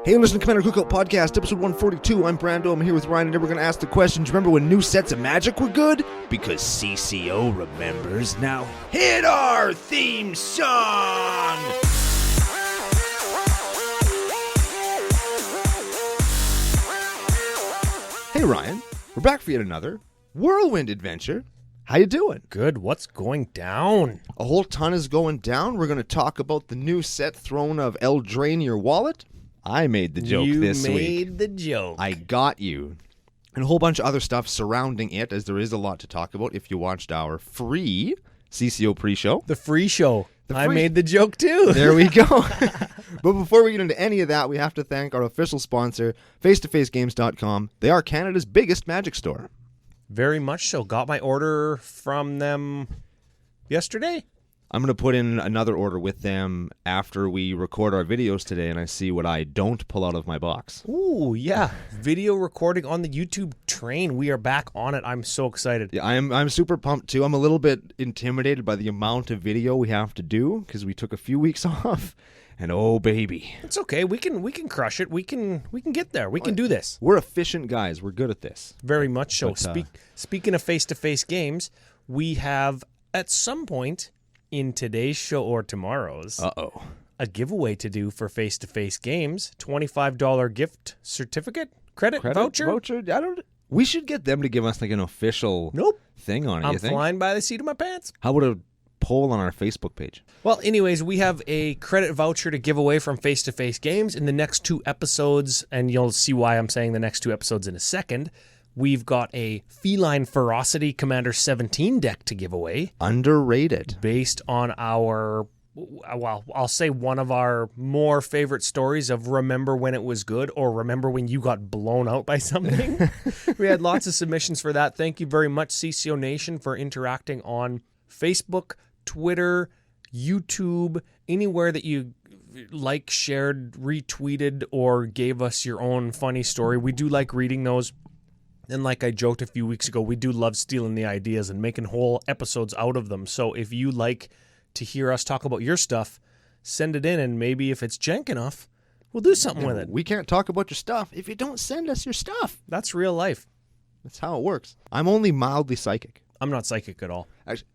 Hey, listen to Commander Cookout Podcast, episode 142. I'm Brando. I'm here with Ryan, and we're going to ask the question, do you remember when new sets of Magic were good? Because CCO remembers. Now, hit our theme song! Hey, Ryan. We're back for yet another whirlwind adventure. How you doing? Good. What's going down? A whole ton is going down. We're going to talk about the new set, Throne of Eldraine, your wallet. I made the joke this week. You made the joke. I got you. And a whole bunch of other stuff surrounding it, as there is a lot to talk about if you watched our free CCO pre-show. The free show. I made the joke too. There we go. But before we get into any of that, we have to thank our official sponsor, face2facegames.com. They are Canada's biggest Magic store. Very much so. Got my order from them yesterday. I'm going to put in another order with them after we record our videos today and I see what I don't pull out of my box. Ooh, yeah. Video recording on the YouTube train. We are back on it. I'm so excited. Yeah, I'm super pumped too. I'm a little bit intimidated by the amount of video we have to do because we took a few weeks off. And oh baby. It's okay. We can crush it. We can get there. We can do this. We're efficient guys. We're good at this. Very much so. But, speaking of face-to-face games, we have at some point in today's show or tomorrow's a giveaway to do for face-to-face games. $25 gift certificate credit voucher. We should get them to give us like an official thing on it. I'm flying by the seat of my pants. How about a poll on our Facebook page? Well, anyways, we have a credit voucher to give away from face-to-face games in the next 2 episodes, and you'll see why I'm saying the next 2 episodes in a second. We've got a Feline Ferocity Commander 17 deck to give away. Underrated. Based on our, well, I'll say one of our more favorite stories of remember when it was good or remember when you got blown out by something. We had lots of submissions for that. Thank you very much, CCO Nation, for interacting on Facebook, Twitter, YouTube, anywhere that you like, shared, retweeted, or gave us your own funny story. We do like reading those. And like I joked a few weeks ago, we do love stealing the ideas and making whole episodes out of them. So if you like to hear us talk about your stuff, send it in, and maybe if it's jank enough, we'll do something with it. We can't talk about your stuff if you don't send us your stuff. That's real life. That's how it works. I'm only mildly psychic. I'm not psychic at all. Actually,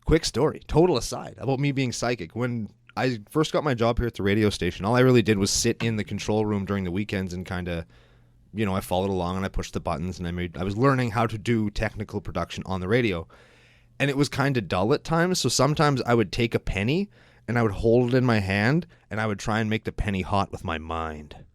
quick story, total aside, about me being psychic. When I first got my job here at the radio station, all I really did was sit in the control room during the weekends and kind of, I followed along and I pushed the buttons and I was learning how to do technical production on the radio. And it was kind of dull at times, so sometimes I would take a penny and I would hold it in my hand and I would try and make the penny hot with my mind.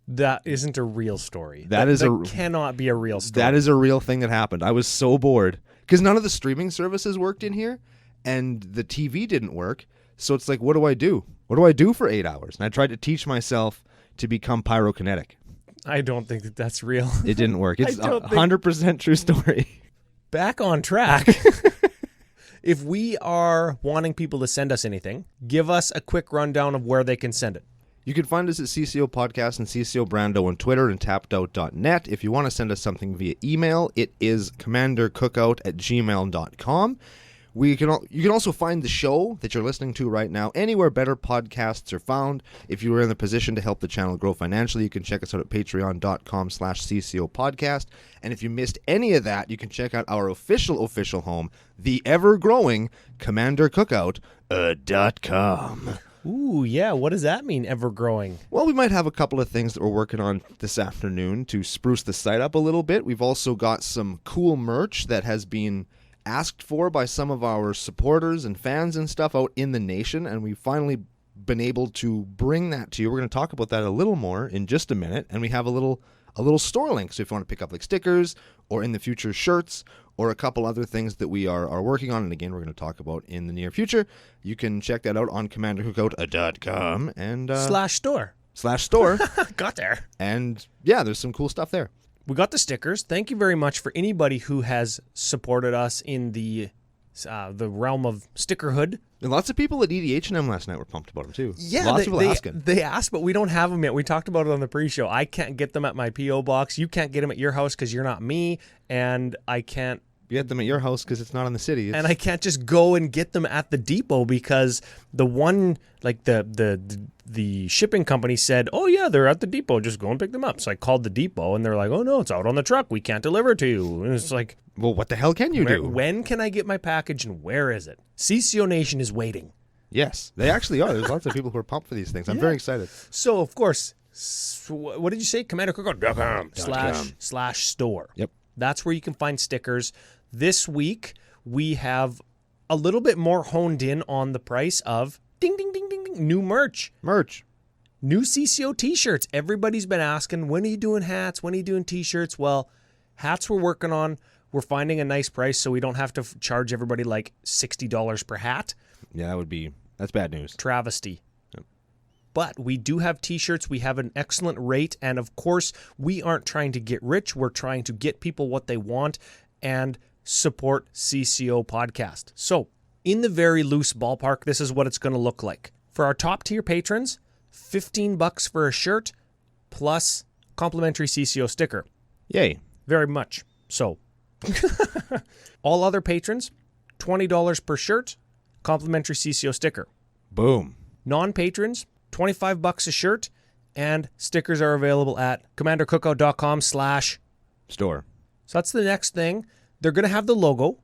That isn't a real story. That cannot be a real story. That is a real thing that happened. I was so bored because none of the streaming services worked in here and the TV didn't work. So it's like, what do I do? What do I do for 8 hours? And I tried to teach myself to become pyrokinetic. I don't think that's real. It didn't work. It's 100% true story. Back on track. If we are wanting people to send us anything, give us a quick rundown of where they can send it. You can find us at CCOPodcast and CCO Brando on Twitter and tappedout.net. If you want to send us something via email, it is commandercookout@gmail.com. You can also find the show that you're listening to right now anywhere better podcasts are found. If you are in the position to help the channel grow financially, you can check us out at patreon.com/CCOPodcast. And if you missed any of that, you can check out our official home, the ever-growing CommanderCookout.com. Ooh, yeah. What does that mean, ever-growing? Well, we might have a couple of things that we're working on this afternoon to spruce the site up a little bit. We've also got some cool merch that has been asked for by some of our supporters and fans and stuff out in the nation, and we've finally been able to bring that to you. We're going to talk about that a little more in just a minute, and we have a little store link, so if you want to pick up like stickers or in the future shirts or a couple other things that we are working on, and again we're going to talk about in the near future, you can check that out on commandercookout.com and /store. Got there. And yeah, there's some cool stuff there. We got the stickers. Thank you very much for anybody who has supported us in the realm of stickerhood. And lots of people at EDH&M last night were pumped about them too. Yeah, lots of people asking. They asked, but we don't have them yet. We talked about it on the pre-show. I can't get them at my P.O. box. You can't get them at your house because you're not me, and I can't get them at your house because it's not in the city. And I can't just go and get them at the depot because the one, like the shipping company said, oh yeah, they're at the depot, just go and pick them up. So I called the depot and they're like, oh no, it's out on the truck, we can't deliver it to you. And it's like, well, what the hell can you do? When can I get my package and where is it? CCO Nation is waiting. Yes, they actually are. There's lots of people who are pumped for these things. I'm very excited. So of course, what did you say? CommanderCookout.com/store. Yep. That's where you can find stickers. This week, we have a little bit more honed in on the price of ding, ding, ding, ding, ding, new merch. New CCO t-shirts. Everybody's been asking, when are you doing hats? When are you doing t-shirts? Well, hats we're working on. We're finding a nice price so we don't have to charge everybody like $60 per hat. Yeah, that's bad news. Travesty. But we do have t-shirts. We have an excellent rate. And of course, we aren't trying to get rich. We're trying to get people what they want and support CCO Podcast. So in the very loose ballpark, this is what it's going to look like. For our top tier patrons, $15 for a shirt plus complimentary CCO sticker. Yay. Very much so. All other patrons, $20 per shirt, complimentary CCO sticker. Boom. Non-patrons, $25 a shirt, and stickers are available at CommanderCookout.com/store. So that's the next thing. They're going to have the logo.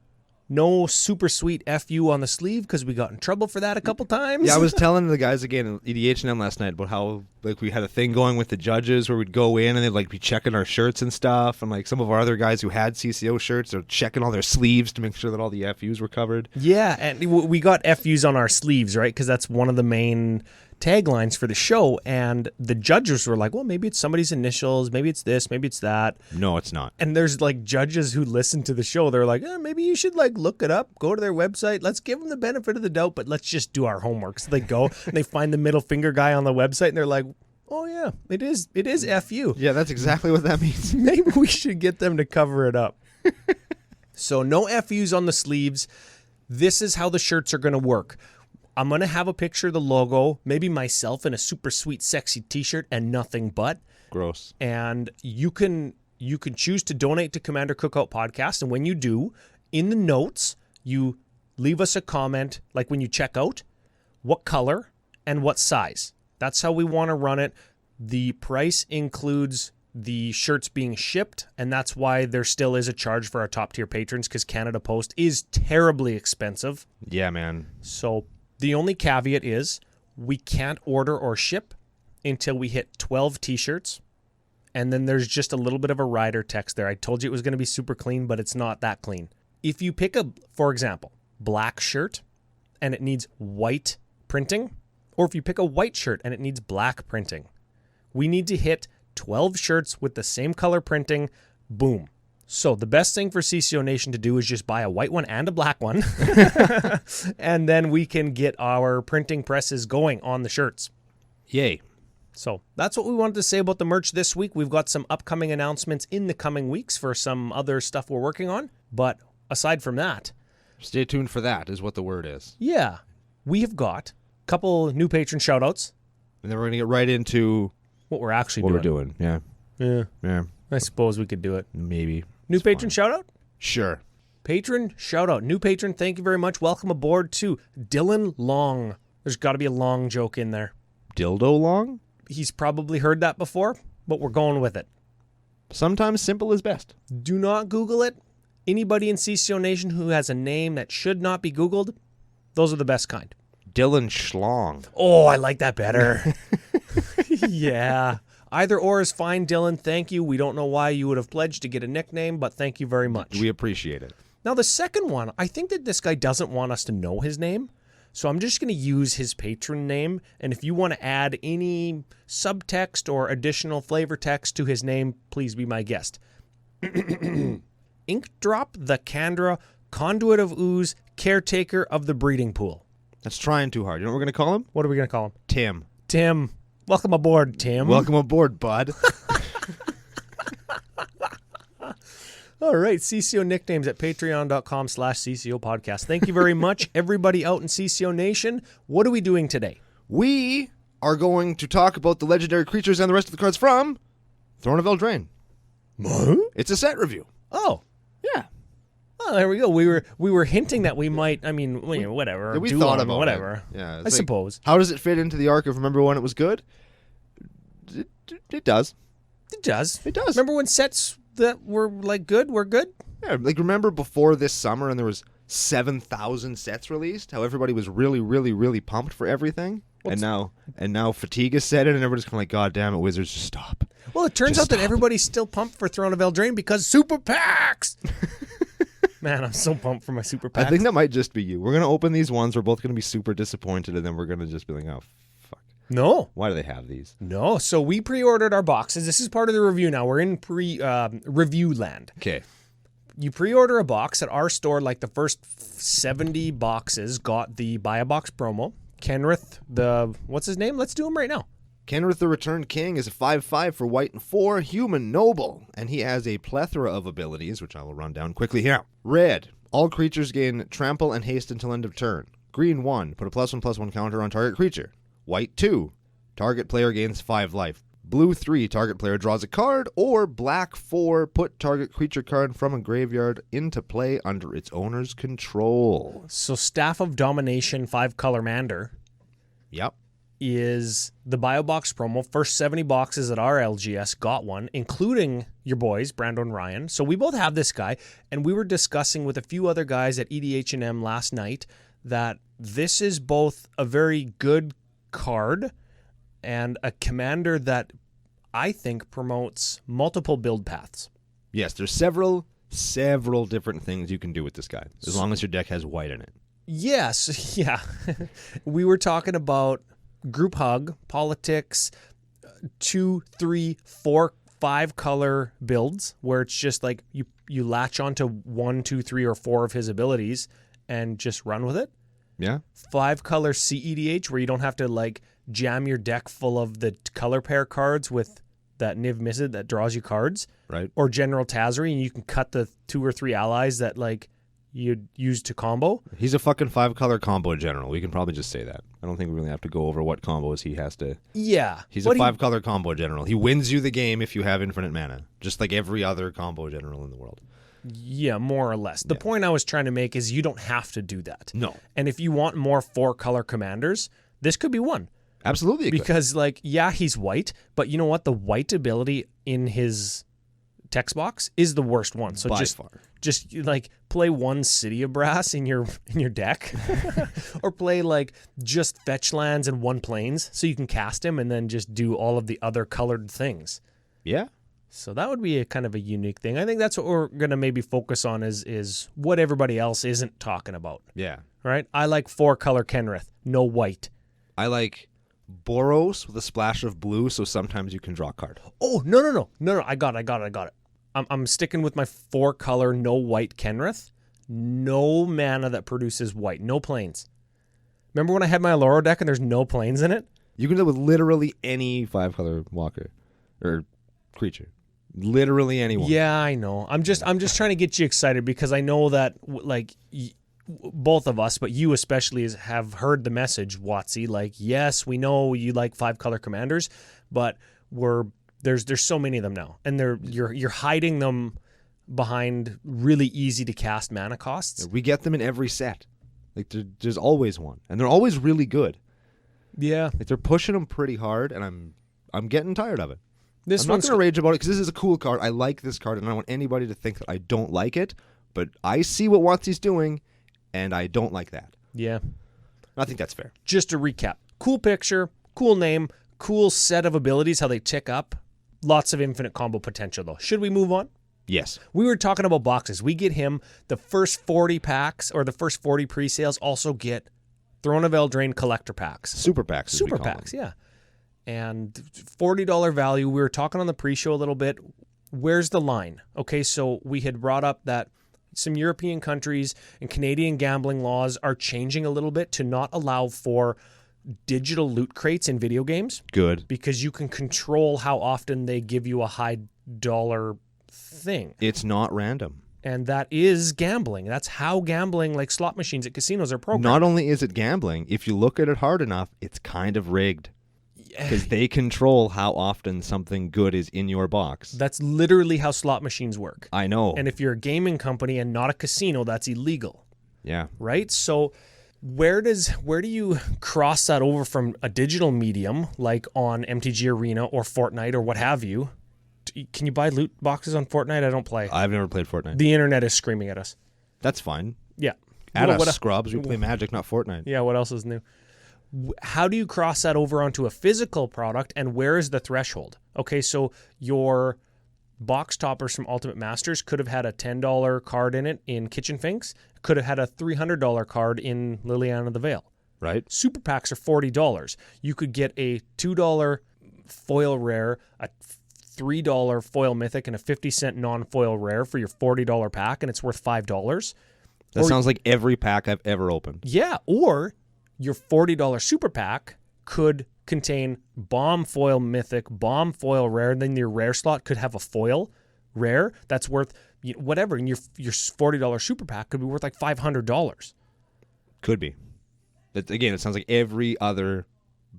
No super sweet FU on the sleeve because we got in trouble for that a couple times. Yeah, I was telling the guys again in EDH&M last night about how like we had a thing going with the judges where we'd go in and they'd like be checking our shirts and stuff, and like some of our other guys who had CCO shirts are checking all their sleeves to make sure that all the FUs were covered. Yeah, and we got FUs on our sleeves, right? Because that's one of the main taglines for the show, and the judges were like, well, maybe it's somebody's initials, maybe it's this, maybe it's that. No, it's not. And there's like judges who listen to the show, they're like, maybe you should like look it up, go to their website, let's give them the benefit of the doubt, but let's just do our homework. So they go and they find the middle finger guy on the website and they're like, oh yeah, it is FU. Yeah, that's exactly what that means. Maybe we should get them to cover it up. So no FUs on the sleeves. This is how the shirts are going to work. I'm going to have a picture of the logo, maybe myself in a super sweet, sexy t-shirt and nothing but. Gross. And you can choose to donate to Commander Cookout Podcast. And when you do, in the notes, you leave us a comment, like when you check out, what color and what size. That's how we want to run it. The price includes the shirts being shipped, and that's why there still is a charge for our top tier patrons because Canada Post is terribly expensive. Yeah, man. So the only caveat is we can't order or ship until we hit 12 t-shirts. And then there's just a little bit of a rider text there. I told you it was going to be super clean, but it's not that clean. If you pick for example, black shirt and it needs white printing, or if you pick a white shirt and it needs black printing, we need to hit 12 shirts with the same color printing. Boom. So the best thing for CCO Nation to do is just buy a white one and a black one. And then we can get our printing presses going on the shirts. Yay. So that's what we wanted to say about the merch this week. We've got some upcoming announcements in the coming weeks for some other stuff we're working on. But aside from that, stay tuned for that is what the word is. Yeah. We have got a couple new patron shout-outs. And then we're going to get right into what we're actually doing. What we're doing, yeah. Yeah. I suppose we could do it. Maybe. New patron shout-out? Sure. Patron shout-out. New patron, thank you very much. Welcome aboard to Dylan Long. There's got to be a long joke in there. Dildo Long? He's probably heard that before, but we're going with it. Sometimes simple is best. Do not Google it. Anybody in CCO Nation who has a name that should not be Googled, those are the best kind. Dylan Schlong. Oh, I like that better. Yeah. Either or is fine, Dylan. Thank you. We don't know why you would have pledged to get a nickname, but thank you very much. We appreciate it. Now, the second one, I think that this guy doesn't want us to know his name, so I'm just going to use his patron name, and if you want to add any subtext or additional flavor text to his name, please be my guest. Ink Drop the Kandra, Conduit of Ooze, Caretaker of the Breeding Pool. That's trying too hard. You know what we're going to call him? What are we going to call him? Tim. Tim. Welcome aboard, Tim. Welcome aboard, bud. All right, CCO nicknames at patreon.com/CCOpodcast. Thank you very much, everybody out in CCO Nation. What are we doing today? We are going to talk about the legendary creatures and the rest of the cards from Throne of Eldraine. Huh? It's a set review. Oh. Yeah. Oh, there we go. We were hinting that we might. I mean, whatever. Yeah, we do thought them, about whatever. it. Yeah, I suppose how does it fit into the arc of Remember When It Was Good? It does. it does. It does. Remember when sets that were like good were good? Yeah, like remember before this summer and there was 7,000 sets released? How everybody was really, really, really pumped for everything? And now fatigue is set in and everybody's kind of like, God damn it, Wizards, just stop. Well, it turns out that everybody's still pumped for Throne of Eldraine because super packs. Man, I'm so pumped for my super packs. I think that might just be you. We're going to open these ones. We're both going to be super disappointed and then we're going to just be like, oh, fuck. No. Why do they have these? No. So we pre-ordered our boxes. This is part of the review now. We're in review land. Okay. You pre-order a box at our store, like the first 70 boxes got the Buy a Box promo. Kenrith, what's his name? Let's do him right now. Kenrith the Returned King is a 5/5 for white and 4, human noble, and he has a plethora of abilities, which I will run down quickly here. Red, all creatures gain trample and haste until end of turn. Green 1, put a +1/+1 counter on target creature. White 2, target player gains 5 life. Blue 3, target player draws a card, or black 4, put target creature card from a graveyard into play under its owner's control. So Staff of Domination 5-color Mander Yep. is the BioBox promo. First 70 boxes at our LGS got one, including your boys, Brando and Ryan. So we both have this guy, and we were discussing with a few other guys at EDH&M last night that this is both a very good card and a commander that I think promotes multiple build paths. Yes, there's several different things you can do with this guy, as long as your deck has white in it. Yes, yeah. We were talking about group hug, politics, 2, 3, 4, 5 color builds where it's just like you latch onto 1, 2, 3, or 4 of his abilities and just run with it. Yeah. 5 color CEDH where you don't have to like jam your deck full of the color pair cards with that Niv Mizzet that draws you cards. Right. Or General Tazri, and you can cut the 2 or 3 allies that like you'd use to combo. He's a fucking 5-color combo general. We can probably just say that. I don't think we really have to go over what combos he has to. Yeah. He's a 5-color combo general. He wins you the game if you have infinite mana, just like every other combo general in the world. Yeah, more or less. The point I was trying to make is you don't have to do that. No. And if you want more 4-color commanders, this could be one. Absolutely. Because, like, yeah, he's white, but you know what? The white ability in his text box is the worst one. So By just far. like play one City of Brass in your deck, or play like just fetch lands and 1 plains, so you can cast him and then just do all of the other colored things. Yeah. So that would be a kind of a unique thing. I think that's what we're gonna maybe focus on is what everybody else isn't talking about. Yeah. Right? I like 4-color Kenrith, no white. I like Boros with a splash of blue, so sometimes you can draw a card. Oh, no. I got it. I'm sticking with my 4-color, no white Kenrith. No mana that produces white. No plains. Remember when I had my Aloro deck and there's no plains in it? You can do it with literally any 5-color walker or creature. Literally anyone. Yeah, I know. I'm just trying to get you excited because I know that like both of us, but you especially have heard the message, Watsy. Like, yes, we know you like 5-color commanders, but there's so many of them now, and you're hiding them behind really easy to cast mana costs. We get them in every set. Like there's always one, and they're always really good. Yeah, like they're pushing them pretty hard, and I'm getting tired of it. I'm not going to rage about it because this is a cool card. I like this card, and I don't want anybody to think that I don't like it. But I see what Watsy's doing, and I don't like that. Yeah, I think that's fair. Just to recap: cool picture, cool name, cool set of abilities. How they tick up. Lots of infinite combo potential, though. Should we move on? Yes. We were talking about boxes. We get him the first 40 packs or the first 40 pre-sales also get Throne of Eldraine collector packs. Super packs. Super packs, yeah. And $40 value. We were talking on the pre-show a little bit. Where's the line? Okay, so we had brought up that some European countries and Canadian gambling laws are changing a little bit to not allow for digital loot crates in video games. Good. Because you can control how often they give you a high dollar thing. It's not random. And that is gambling. That's how gambling, like slot machines at casinos, are programmed. Not only is it gambling, if you look at it hard enough, it's kind of rigged. because they control how often something good is in your box. That's literally how slot machines work. I know. And if you're a gaming company and not a casino, that's illegal. Yeah. Right? So where do you cross that over from a digital medium like on MTG Arena or Fortnite or what have you? Can you buy loot boxes on Fortnite? I don't play. I've never played Fortnite. The internet is screaming at us. That's fine. Yeah. At us, scrubs. We play Magic, not Fortnite. Yeah, what else is new? How do you cross that over onto a physical product, and where is the threshold? Okay, so your box toppers from Ultimate Masters could have had a $10 card in it in Kitchen Finks, could have had a $300 card in Liliana the Veil. Right. Super packs are $40. You could get a $2 foil rare, a $3 foil mythic, and a 50-cent non-foil rare for your $40 pack, and it's worth $5. That sounds like every pack I've ever opened. Yeah, or your $40 super pack could contain bomb foil mythic, bomb foil rare, and then your rare slot could have a foil rare that's worth whatever, and your $40 super pack could be worth like $500. Could be. Again, it sounds like every other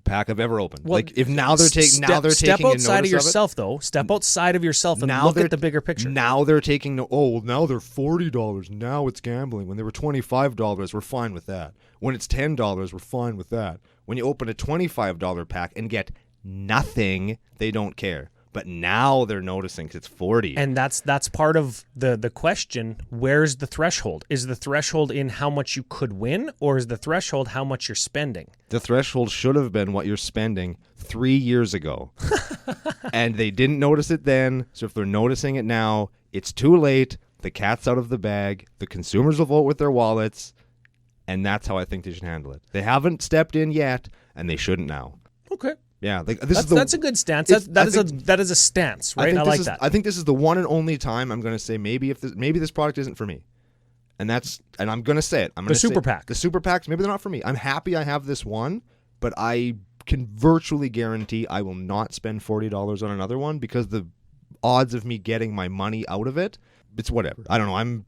pack I've ever opened. Well, like if now they're taking step outside of yourself though. Step outside of yourself and look at the bigger picture. Now they're taking now they're $40. Now it's gambling. When they were $25, we're fine with that. When it's $10, we're fine with that. When you open a $25 pack and get nothing, they don't care. But now they're noticing because it's $40. And that's part of the question. Where's the threshold? Is the threshold in how much you could win, or is the threshold how much you're spending? The threshold should have been what you're spending 3 years ago. And they didn't notice it then. So if they're noticing it now, it's too late. The cat's out of the bag. The consumers will vote with their wallets. And that's how I think they should handle it. They haven't stepped in yet, and they shouldn't now. Okay. Yeah, that's a good stance. That is a stance, right? I like that. I think this is the one and only time I'm going to say maybe this product isn't for me, and I'm going to say it. I'm going to say super pack. The super packs, maybe they're not for me. I'm happy I have this one, but I can virtually guarantee I will not spend $40 on another one because the odds of me getting my money out of it, it's whatever. I don't know.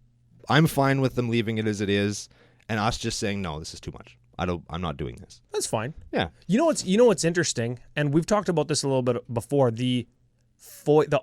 I'm fine with them leaving it as it is, and us just saying no, this is too much. I'm not doing this. That's fine. Yeah. You know what's interesting, and we've talked about this a little bit before. The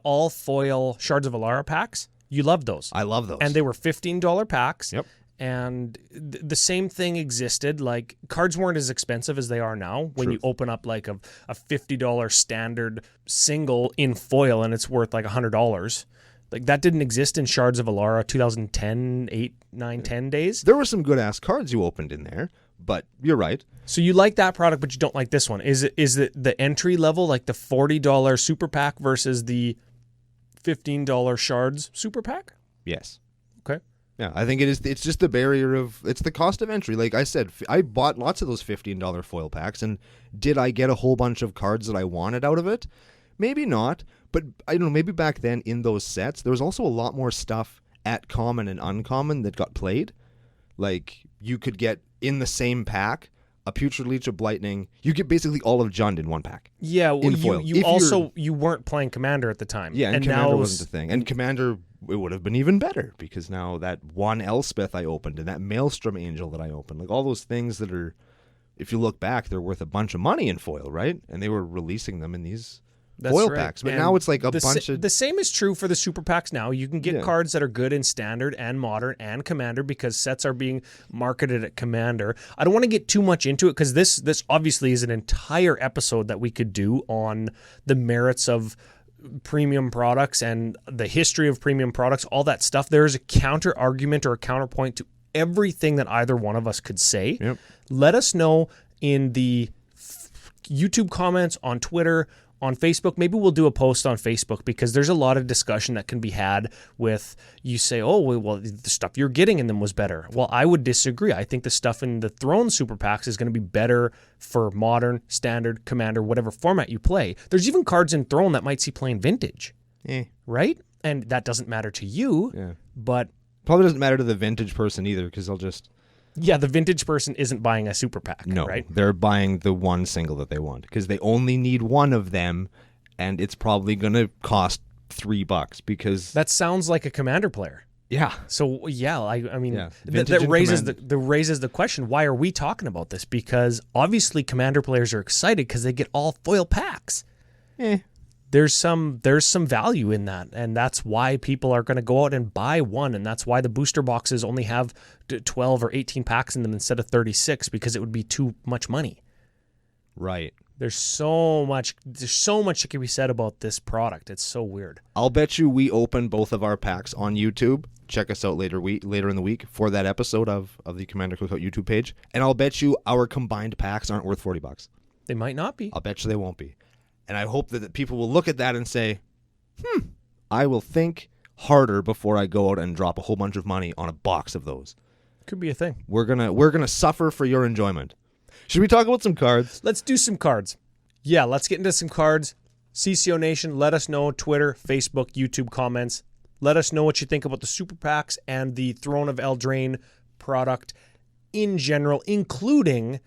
all foil Shards of Alara packs. You love those. I love those. And they were $15 packs. Yep. And the same thing existed. Like cards weren't as expensive as they are now. When you open up like a $50 standard single in foil and it's worth like $100. Like that didn't exist in Shards of Alara 2010, 8, 9, 10 days. There were some good ass cards you opened in there. But you're right. So you like that product, but you don't like this one. Is it the entry level, like the $40 super pack versus the $15 Shards super pack? Yes. Okay. Yeah, I think it is. It's just the barrier it's the cost of entry. Like I said, I bought lots of those $15 foil packs, and did I get a whole bunch of cards that I wanted out of it? Maybe not. But I don't know. Maybe back then in those sets, there was also a lot more stuff at common and uncommon that got played. Like you could get in the same pack a Putrid Leech of Blightning. You get basically all of Jund in one pack. Yeah, well, you weren't playing Commander at the time. Yeah, and Commander wasn't the thing. And Commander, it would have been even better because now that one Elspeth I opened and that Maelstrom Angel that I opened, like all those things that are, if you look back, they're worth a bunch of money in foil, right? And they were releasing them in these foil packs. But now it's like a bunch of... The same is true for the super packs now. You can get cards that are good in Standard and Modern and Commander because sets are being marketed at Commander. I don't want to get too much into it because this obviously is an entire episode that we could do on the merits of premium products and the history of premium products, all that stuff. There is a counter argument or a counterpoint to everything that either one of us could say. Yep. Let us know in the YouTube comments, on Twitter, on Facebook. Maybe we'll do a post on Facebook because there's a lot of discussion that can be had with you say, oh, well, the stuff you're getting in them was better. Well, I would disagree. I think the stuff in the Throne Super Packs is going to be better for Modern, Standard, Commander, whatever format you play. There's even cards in Throne that might see playing Vintage, right? And that doesn't matter to you, but... Probably doesn't matter to the Vintage person either because they'll just... Yeah, the Vintage person isn't buying a super pack, right? They're buying the one single that they want because they only need one of them, and it's probably going to cost $3 because... That sounds like a Commander player. Yeah. So yeah, I mean, Yeah. that Vintage and raises the question: why are we talking about this? Because obviously, Commander players are excited because they get all foil packs. There's some value in that, and that's why people are going to go out and buy one, and that's why the booster boxes only have 12 or 18 packs in them instead of 36, because it would be too much money. Right. There's so much that can be said about this product. It's so weird. I'll bet you we open both of our packs on YouTube. Check us out later in the week for that episode of the Commander Cookout YouTube page, and I'll bet you our combined packs aren't worth $40. They might not be. I'll bet you they won't be. And I hope that people will look at that and say, I will think harder before I go out and drop a whole bunch of money on a box of those. Could be a thing. We're gonna suffer for your enjoyment. Should we talk about some cards? Let's do some cards. Yeah, let's get into some cards. CCO Nation, let us know. Twitter, Facebook, YouTube comments. Let us know what you think about the Super Packs and the Throne of Eldraine product in general, including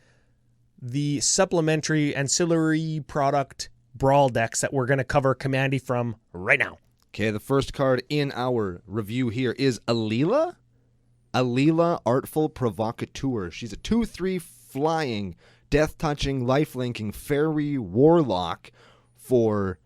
the supplementary ancillary product Brawl decks that we're going to cover Commandy from right now. Okay, the first card in our review here is Alila. Alila, Artful Provocateur. She's a 2/3 flying, death-touching, life-linking fairy warlock for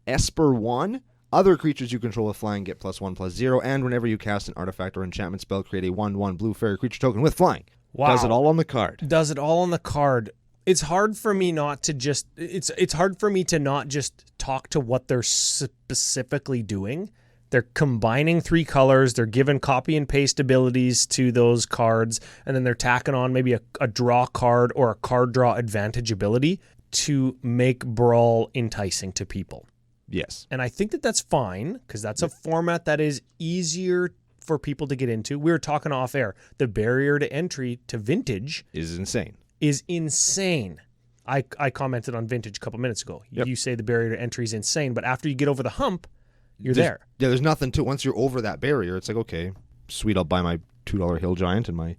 Esper 1. Other creatures you control with flying get +1/+0, and whenever you cast an artifact or enchantment spell, create a 1/1 blue fairy creature token with flying. Wow. Does it all on the card. Does it all on the card. It's hard for me not to just it's hard for me to not just talk to what they're specifically doing. They're combining 3 colors, they're giving copy and paste abilities to those cards, and then they're tacking on maybe a draw card or a card draw advantage ability to make Brawl enticing to people. Yes. And I think that that's fine, because that's a format that is easier for people to get into. We were talking off air. The barrier to entry to Vintage Is insane. is insane. I commented on Vintage a couple minutes ago. Yep. You say the barrier to entry is insane, but after you get over the hump, you're there. Yeah, there's nothing to. Once you're over that barrier, it's like, okay, sweet, I'll buy my $2 Hill Giant and my,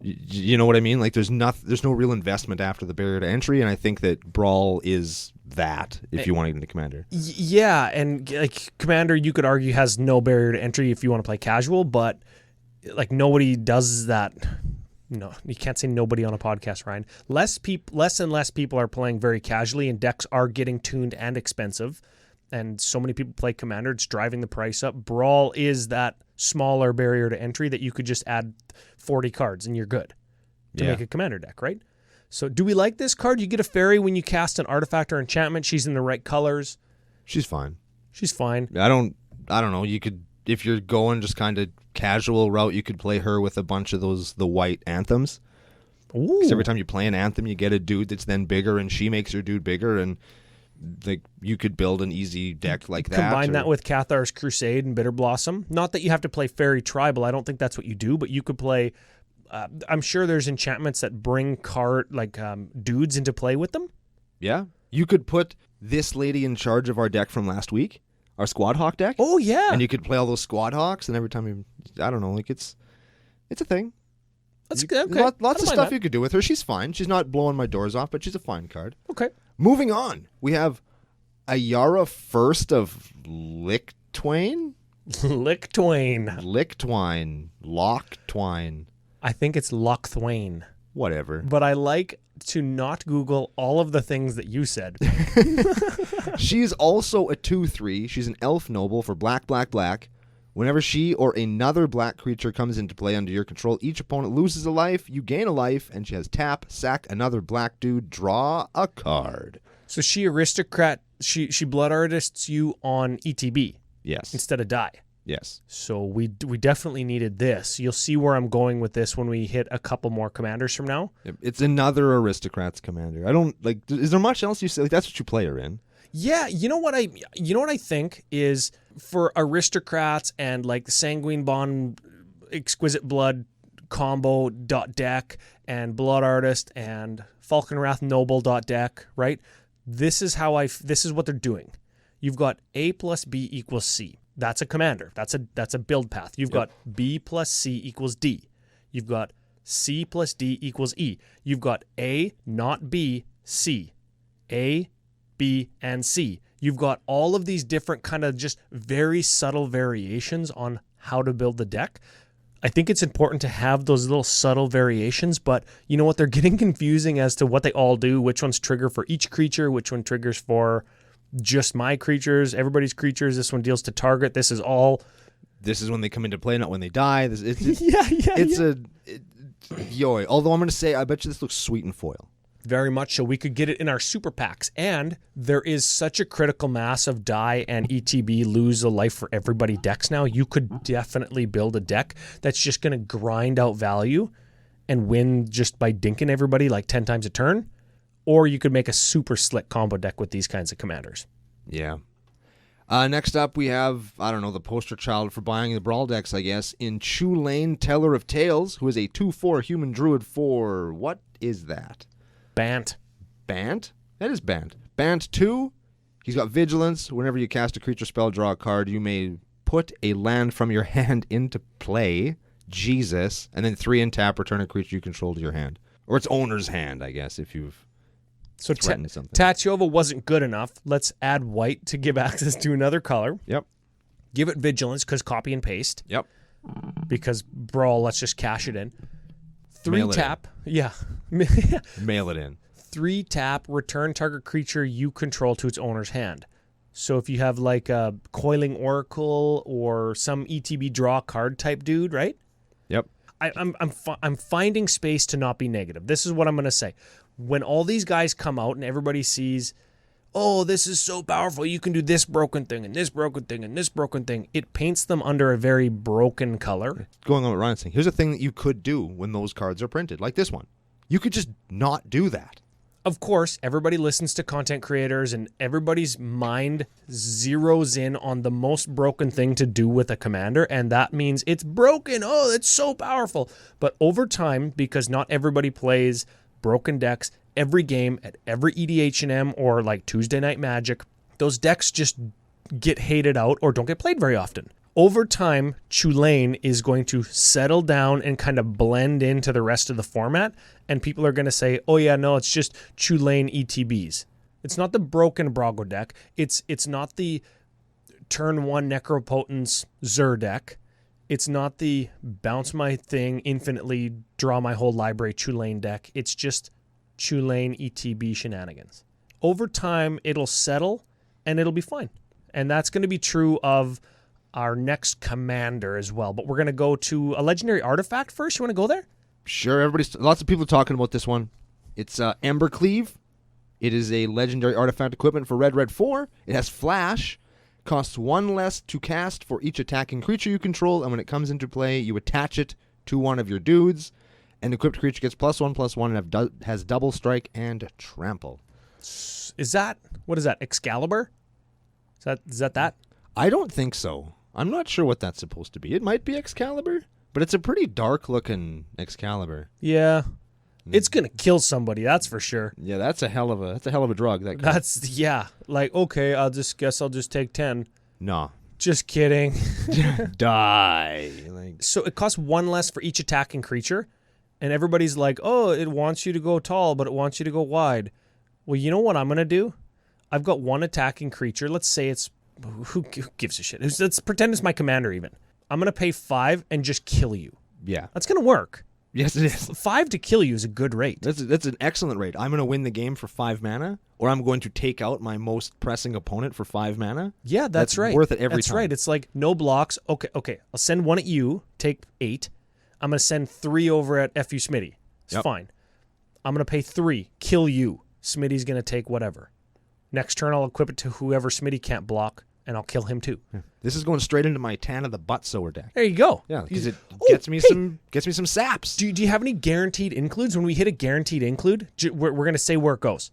you know what I mean? Like, there's no real investment after the barrier to entry, and I think that Brawl is that, if you want to get into Commander. Yeah, and like Commander, you could argue has no barrier to entry if you want to play casual, but like nobody does that. No, you can't say nobody on a podcast, Ryan. Less and less people are playing very casually, and decks are getting tuned and expensive. And so many people play Commander, it's driving the price up. Brawl is that smaller barrier to entry that you could just add 40 cards and you're good to make a Commander deck, right? So do we like this card? You get a fairy when you cast an artifact or enchantment. She's in the right colors. She's fine. She's fine. I don't know. You could, if you're going just kind of casual route, you could play her with a bunch of the white anthems. Ooh. 'Cause every time you play an anthem, you get a dude that's then bigger, and she makes your dude bigger, and like you could build an easy deck like that. Combine that with Cathar's Crusade and Bitter Blossom. Not that you have to play Fairy Tribal. I don't think that's what you do, but you could play. I'm sure there's enchantments that bring dudes into play with them. Yeah, you could put this lady in charge of our deck from last week, our Squad Hawk deck. Oh yeah, and you could play all those Squad Hawks, and every time I don't know, like it's a thing. That's good. Okay. Lots of stuff you could do with her. She's fine. She's not blowing my doors off, but she's a fine card. Okay. Moving on, we have Ayara First of Licktwain. Locktwine. I think it's Locktwain. Whatever. But I like to not Google all of the things that you said. She's also a 2/3. She's an elf noble for black. Whenever she or another black creature comes into play under your control, each opponent loses a life, you gain a life, and she has tap, sack another black dude, draw a card. So she aristocrat, she blood artists you on ETB. Yes. Instead of die. Yes. So we definitely needed this. You'll see where I'm going with this when we hit a couple more commanders from now. It's another aristocrats commander. I don't like. Is there much else you say? Like, that's what you play her in. Yeah, you know what I think is for aristocrats and like the Sanguine Bond, Exquisite Blood combo .deck and Blood Artist and Falconwrath Noble .deck, right? This is what they're doing. You've got A plus B equals C. That's a commander. That's a build path. You've got B plus C equals D. You've got C plus D equals E. You've got A, not B, C. A, B, and C. You've got all of these different kind of just very subtle variations on how to build the deck. I think it's important to have those little subtle variations, but you know what? They're getting confusing as to what they all do, which ones trigger for each creature, which one triggers for just my creatures, everybody's creatures. This one deals to target. This is when they come into play, not when they die. Although I'm going to say, I bet you this looks sweet in foil. Very much so. We could get it in our super packs. And there is such a critical mass of die and ETB lose a life for everybody decks now. You could definitely build a deck that's just going to grind out value and win just by dinking everybody like 10 times a turn. Or you could make a super slick combo deck with these kinds of commanders. Yeah. Next up, we have, the poster child for buying the Brawl decks, I guess, in Chulane, Teller of Tales, who is a 2/4 human druid for, what is that? Bant. Bant? That is Bant. Bant 2, he's got Vigilance. Whenever you cast a creature spell, draw a card, you may put a land from your hand into play. Jesus. And then 3 and tap, return a creature you control to your hand. Or its owner's hand, I guess, if you've threatened something. Tatyova wasn't good enough. Let's add white to give access to another color. Yep. Give it Vigilance, because copy and paste. Yep. Because Brawl, let's just cash it in. 3 Mail it tap. Yeah. Mail it in. 3 tap, return target creature you control to its owner's hand. So if you have like a Coiling Oracle or some ETB draw card type dude, right? Yep. I'm finding space to not be negative. This is what I'm going to say. When all these guys come out and everybody sees, oh, this is so powerful, you can do this broken thing and this broken thing and this broken thing, it paints them under a very broken color. Going on what Ryan's saying, here's a thing that you could do when those cards are printed, like this one. You could just not do that. Of course, everybody listens to content creators and everybody's mind zeroes in on the most broken thing to do with a commander, and that means it's broken. Oh, it's so powerful. But over time, because not everybody plays broken decks every game at every EDH&M or like Tuesday Night Magic, those decks just get hated out or don't get played very often. Over time, Chulane is going to settle down and kind of blend into the rest of the format, and people are going to say, oh yeah, no, it's just Chulane ETBs. It's not the broken Brago deck. It's not the turn 1 Necropotence Zur deck. It's not the bounce my thing, infinitely draw my whole library Chulane deck. It's just Chulane ETB shenanigans. Over time, it'll settle, and it'll be fine. And that's going to be true of our next commander as well. But we're going to go to a legendary artifact first. You want to go there? Sure. Lots of people are talking about this one. It's Embercleave. It is a legendary artifact equipment for red 4. It has flash. Costs 1 less to cast for each attacking creature you control, and when it comes into play, you attach it to one of your dudes. An equipped creature gets +1/+1 and has double strike and trample. What is that, Excalibur? Is that? I don't think so. I'm not sure what that's supposed to be. It might be Excalibur, but it's a pretty dark-looking Excalibur. Yeah. It's going to kill somebody, that's for sure. Yeah, that's a hell of a drug. Okay, I'll just take 10. No. Just kidding. Die. So it costs 1 less for each attacking creature, and everybody's like, oh, it wants you to go tall, but it wants you to go wide. Well, you know what I'm going to do? I've got 1 attacking creature. Let's say it's, who gives a shit? Let's pretend it's my commander even. I'm going to pay 5 and just kill you. Yeah. That's going to work. Yes, it is. 5 to kill you is a good rate. That's an excellent rate. I'm going to win the game for 5 mana, or I'm going to take out my most pressing opponent for 5 mana. Yeah, that's right. Worth it every time. That's right. It's like no blocks. Okay. I'll send 1 at you, take 8. I'm going to send 3 over at FU Smitty. It's fine. I'm going to pay 3, kill you. Smitty's going to take whatever. Next turn, I'll equip it to whoever Smitty can't block, and I'll kill him too. Yeah. This is going straight into my Tana the Butt Sower deck. There you go. Yeah, because it gets me some saps. Do you have any guaranteed includes? When we hit a guaranteed include, we're going to say where it goes.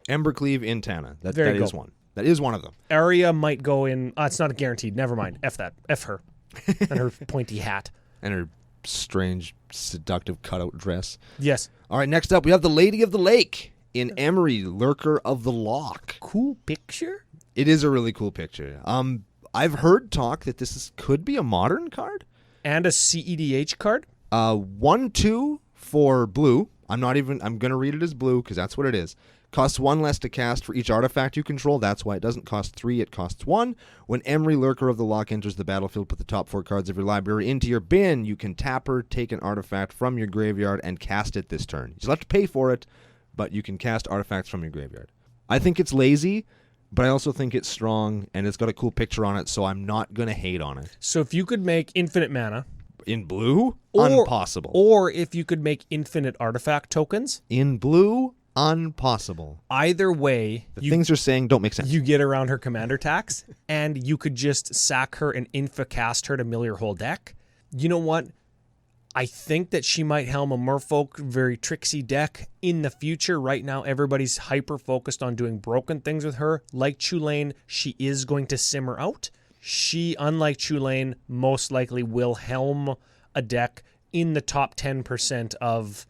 Embercleave in Tana. That is one. That is one of them. Arya might go in. It's not a guaranteed. Never mind. F that. F her. And her pointy hat. And her strange, seductive cutout dress. Yes. All right, next up, we have the Lady of the Lake in Emery, Lurker of the Loch. Cool picture. It is a really cool picture. I've heard talk that this could be a modern card. And a CEDH card. 1/2 for blue, I'm going to read it as blue because that's what it is. Costs 1 less to cast for each artifact you control. That's why it doesn't cost 3, it costs 1. When Emery, Lurker of the Loch, enters the battlefield, put the top 4 cards of your library into your bin. You can tap her, take an artifact from your graveyard, and cast it this turn. You still have to pay for it, but you can cast artifacts from your graveyard. I think it's lazy, but I also think it's strong, and it's got a cool picture on it, so I'm not going to hate on it. So if you could make infinite mana... In blue? Impossible. Or if you could make infinite artifact tokens... In blue? Impossible. Either way... Things you're saying don't make sense. You get around her commander tax, and you could just sack her and infa-cast her to mill your whole deck. You know what? I think that she might helm a Merfolk, very tricksy deck in the future. Right now, everybody's hyper-focused on doing broken things with her. Like Chulane, she is going to simmer out. She, unlike Chulane, most likely will helm a deck in the top 10% of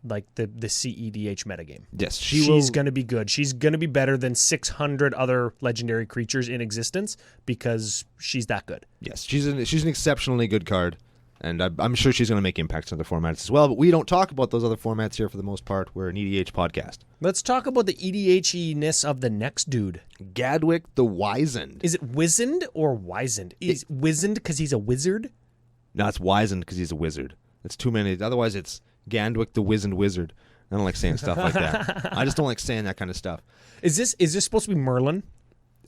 like the CEDH metagame. Yes, she's going to be good. She's going to be better than 600 other legendary creatures in existence because she's that good. Yes, she's an exceptionally good card, and I'm sure she's going to make impacts in other formats as well, but we don't talk about those other formats here for the most part. We're an EDH podcast. Let's talk about the EDH-ness of the next dude. Gadwick the Wizened. Is it wizened or wizened? Is wizened because he's a wizard? No, it's wizened because he's a wizard. It's too many. Otherwise, it's Gandwick the Wizened Wizard. I don't like saying stuff like that. I just don't like saying that kind of stuff. Is this supposed to be Merlin?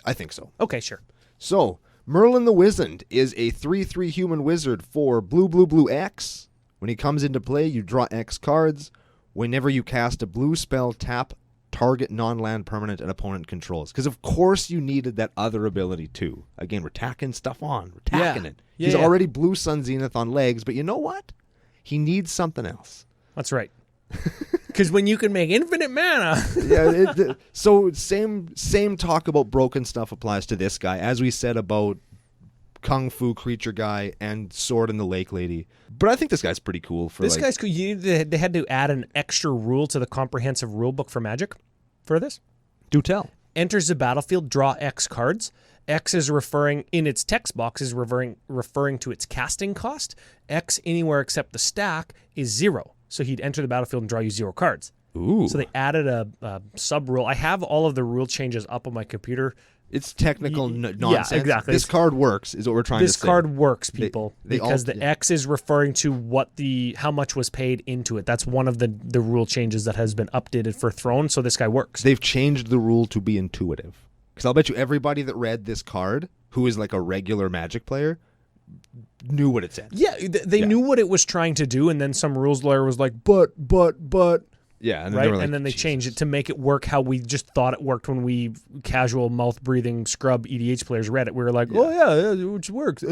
I think so. Okay, sure. So, Merlin the Wizened is a 3/3 human wizard for blue X. When he comes into play, you draw X cards. Whenever you cast a blue spell, tap target non-land permanent an opponent controls. Because of course you needed that other ability too. Again, we're tacking stuff on. We're tacking it. He's already blue Sun Zenith on legs, but you know what? He needs something else. That's right. Because when you can make infinite mana. So same talk about broken stuff applies to this guy, as we said about Kung Fu Creature Guy and Sword in the Lake Lady. But I think this guy's pretty cool. This guy's cool. They had to add an extra rule to the comprehensive rule book for Magic for this. Do tell. Enters the battlefield, draw X cards. X is referring, in its text box, is referring to its casting cost. X anywhere except the stack is 0. So he'd enter the battlefield and draw you 0 cards. Ooh. So they added a sub-rule. I have all of the rule changes up on my computer. It's technical nonsense. Yeah, exactly. This card works, is what we're trying to say. This card works, people, because the yeah. X is referring to how much was paid into it. That's one of the rule changes that has been updated for Throne, so this guy works. They've changed the rule to be intuitive. Because I'll bet you everybody that read this card, who is like a regular Magic player, knew what it said. Yeah, they knew what it was trying to do, and then some rules lawyer was like, but. Yeah, and then right, they were like, and then they Jesus. changed it to make it work how we just thought it worked when we casual mouth-breathing scrub EDH players read it. We were like, it works.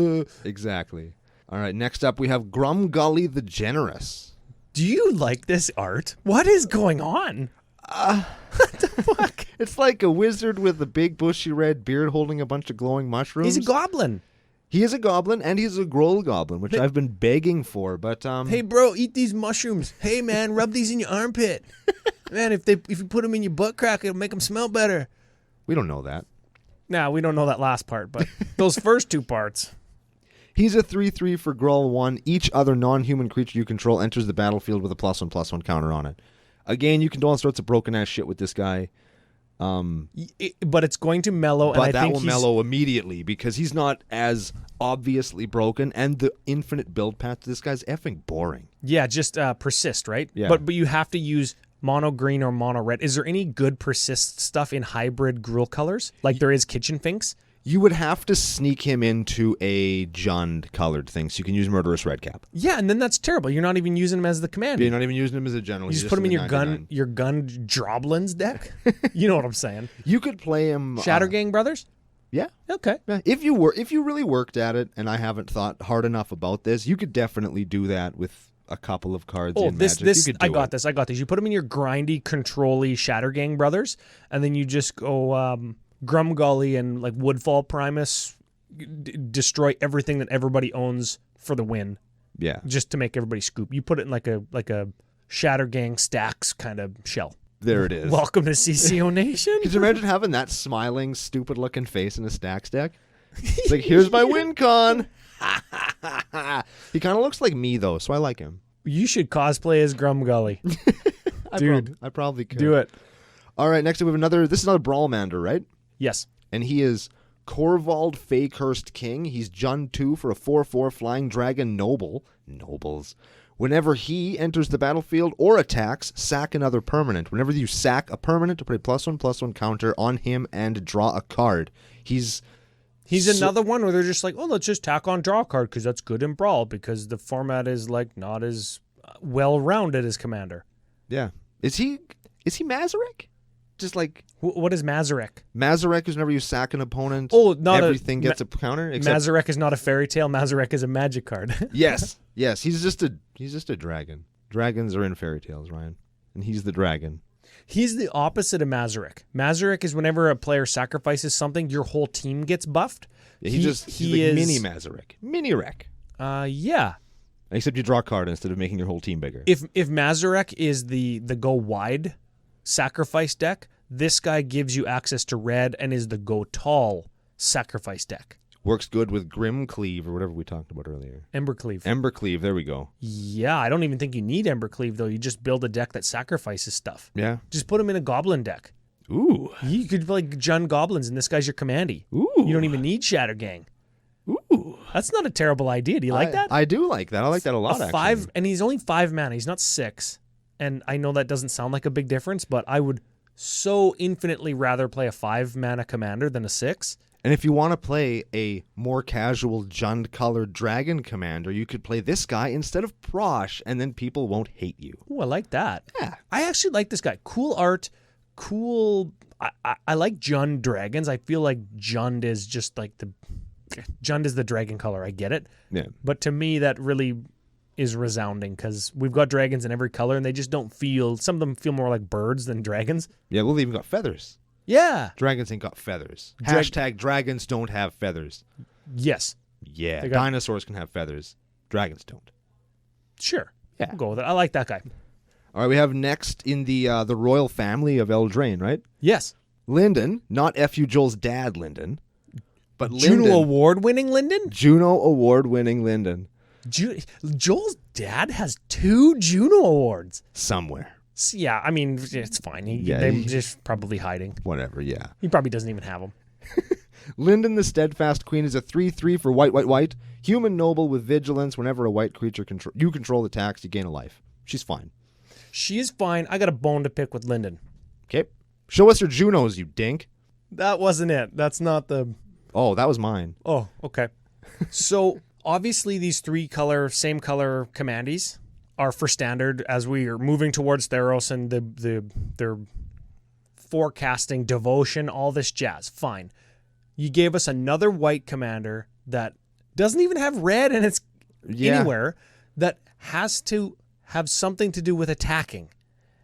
Exactly. All right, next up we have Grumgully the Generous. Do you like this art? What is going on? What the fuck? It's like a wizard with a big bushy red beard holding a bunch of glowing mushrooms. He's a goblin. He is a goblin, and he's a Groll goblin, which I've been begging for, but Hey, bro, eat these mushrooms. Hey, man, rub these in your armpit. Man, if you put them in your butt crack, it'll make them smell better. We don't know that. Nah, we don't know that last part, but those first 2 parts. He's a 3/3 for Groll 1. Each other non-human creature you control enters the battlefield with a +1/+1 counter on it. Again, you can do all sorts of broken-ass shit with this guy. But it's going to mellow, but and I that think will mellow immediately because he's not as obviously broken, and the infinite build path to this guy's effing boring. Yeah, just persist, right? Yeah. But you have to use mono green or mono red. Is there any good persist stuff in hybrid Gruul colors, like there is Kitchen Finks? You would have to sneak him into a Jund colored thing, so you can use Murderous Redcap. Yeah, and then that's terrible. You're not even using him as the commander. You're not even using him as a general. You just put him in your gun Droblins deck. You know what I'm saying? You could play him Shattergang Brothers? Yeah. Okay. Yeah. If you really worked at it, and I haven't thought hard enough about this, you could definitely do that with a couple of cards in Magic. I got this. You put them in your grindy, control-y Shattergang Brothers, and then you just go Grumgully and like Woodfall Primus, destroy everything that everybody owns for the win. Yeah. Just to make everybody scoop. You put it in like a Shattergang Stacks kind of shell. There it is. Welcome to CCO Nation. Could you imagine having that smiling, stupid-looking face in a Stacks deck? It's like, here's my win con. He kind of looks like me, though, so I like him. You should cosplay as Grumgully. Dude, I probably could. do it. All right, next up we have another. This is another Brawlmander, right? Yes. And he is Corvald Fakehurst King. He's Jund 2 for a 4/4 Flying Dragon Noble. Nobles. Whenever he enters the battlefield or attacks, sack another permanent. Whenever you sack a permanent, to put a +1/+1 counter on him and draw a card. He's another one where they're just like, oh, let's just tack on draw a card because that's good in Brawl because the format is like not as well-rounded as Commander. Yeah. Is he Mazarek? Just like What is Mazarek? Mazarek is whenever you sack an opponent, everything gets a counter. Mazarek is not a fairy tale. Mazarek is a magic card. Yes. He's just a dragon. Dragons are in fairy tales, Ryan, and he's the dragon. He's the opposite of Mazarek. Mazarek is whenever a player sacrifices something, your whole team gets buffed. Yeah, he's like mini Mazarek, mini Rek. Yeah. Except you draw a card instead of making your whole team bigger. If Mazarek is the go wide sacrifice deck, this guy gives you access to red and is the go tall sacrifice deck. Works good with Grim Cleave or whatever we talked about earlier. Embercleave. Embercleave, there we go. Yeah, I don't even think you need Embercleave, though. You just build a deck that sacrifices stuff. Yeah. Just put him in a goblin deck. Ooh. You could like Jund Goblins, and this guy's your commandy. Ooh. You don't even need Shatter Gang. Ooh. That's not a terrible idea. Do you like that? I do like that. I like that a lot, actually. And he's only 5 mana. He's not 6. And I know that doesn't sound like a big difference, but I would so infinitely rather play a 5 mana commander than a 6. And if you want to play a more casual Jund-colored dragon commander, you could play this guy instead of Prosh, and then people won't hate you. Ooh, I like that. Yeah. I actually like this guy. Cool art, cool... I like Jund dragons. I feel like Jund is just like Jund is the dragon color. I get it. Yeah. But to me, that really is resounding because we've got dragons in every color, and they just don't feel... Some of them feel more like birds than dragons. Yeah, we've even got feathers. Yeah. Dragons ain't got feathers. Hashtag dragons don't have feathers. Yes. Yeah. Dinosaurs can have feathers. Dragons don't. Sure. Yeah. We'll go with it. I like that guy. All right, we have next in the royal family of Eldraine, right? Yes. Lyndon, not F.U. Joel's dad, Lyndon, but Lyndon. Juno Award-winning Lyndon? Juno Award-winning Lyndon. Joel's dad has 2 Juno Awards. Somewhere. Yeah, I mean, it's fine. They're just probably hiding. Whatever, yeah. He probably doesn't even have them. Lyndon the Steadfast Queen is a 3/3 for white. Human noble with vigilance. Whenever a white creature you control attacks, you gain a life. She's fine. She is fine. I got a bone to pick with Lyndon. Okay. Show us your Junos, you dink. That wasn't it. That's not the... Oh, that was mine. Oh, okay. So, obviously, these 3 same color commandees are for standard as we are moving towards Theros and their forecasting, devotion, all this jazz. Fine. You gave us another white commander that doesn't even have red and it's anywhere that has to have something to do with attacking.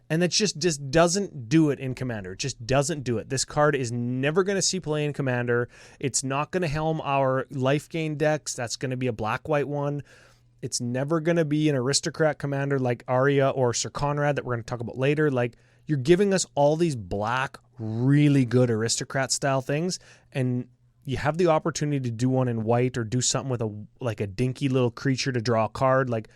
And that just doesn't do it in Commander. It just doesn't do it. This card is never going to see play in Commander. It's not going to helm our life gain decks. That's going to be a black-white one. It's never going to be an aristocrat commander like Arya or Sir Conrad that we're going to talk about later. Like, you're giving us all these black, really good aristocrat-style things, and you have the opportunity to do one in white or do something with a dinky little creature to draw a card. Like,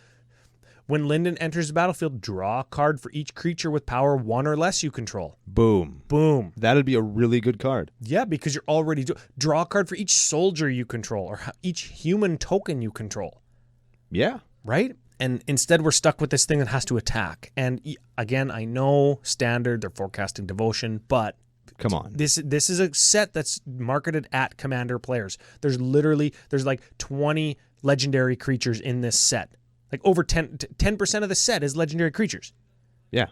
when Lyndon enters the battlefield, draw a card for each creature with power 1 or less you control. Boom. Boom. That'd be a really good card. Yeah, because you're already... Draw a card for each soldier you control or each human token you control. Yeah. Right? And instead we're stuck with this thing that has to attack. And again, I know standard, they're forecasting devotion, but... Come on. This is a set that's marketed at Commander players. There's like 20 legendary creatures in this set. Like over 10% of the set is legendary creatures. Yeah.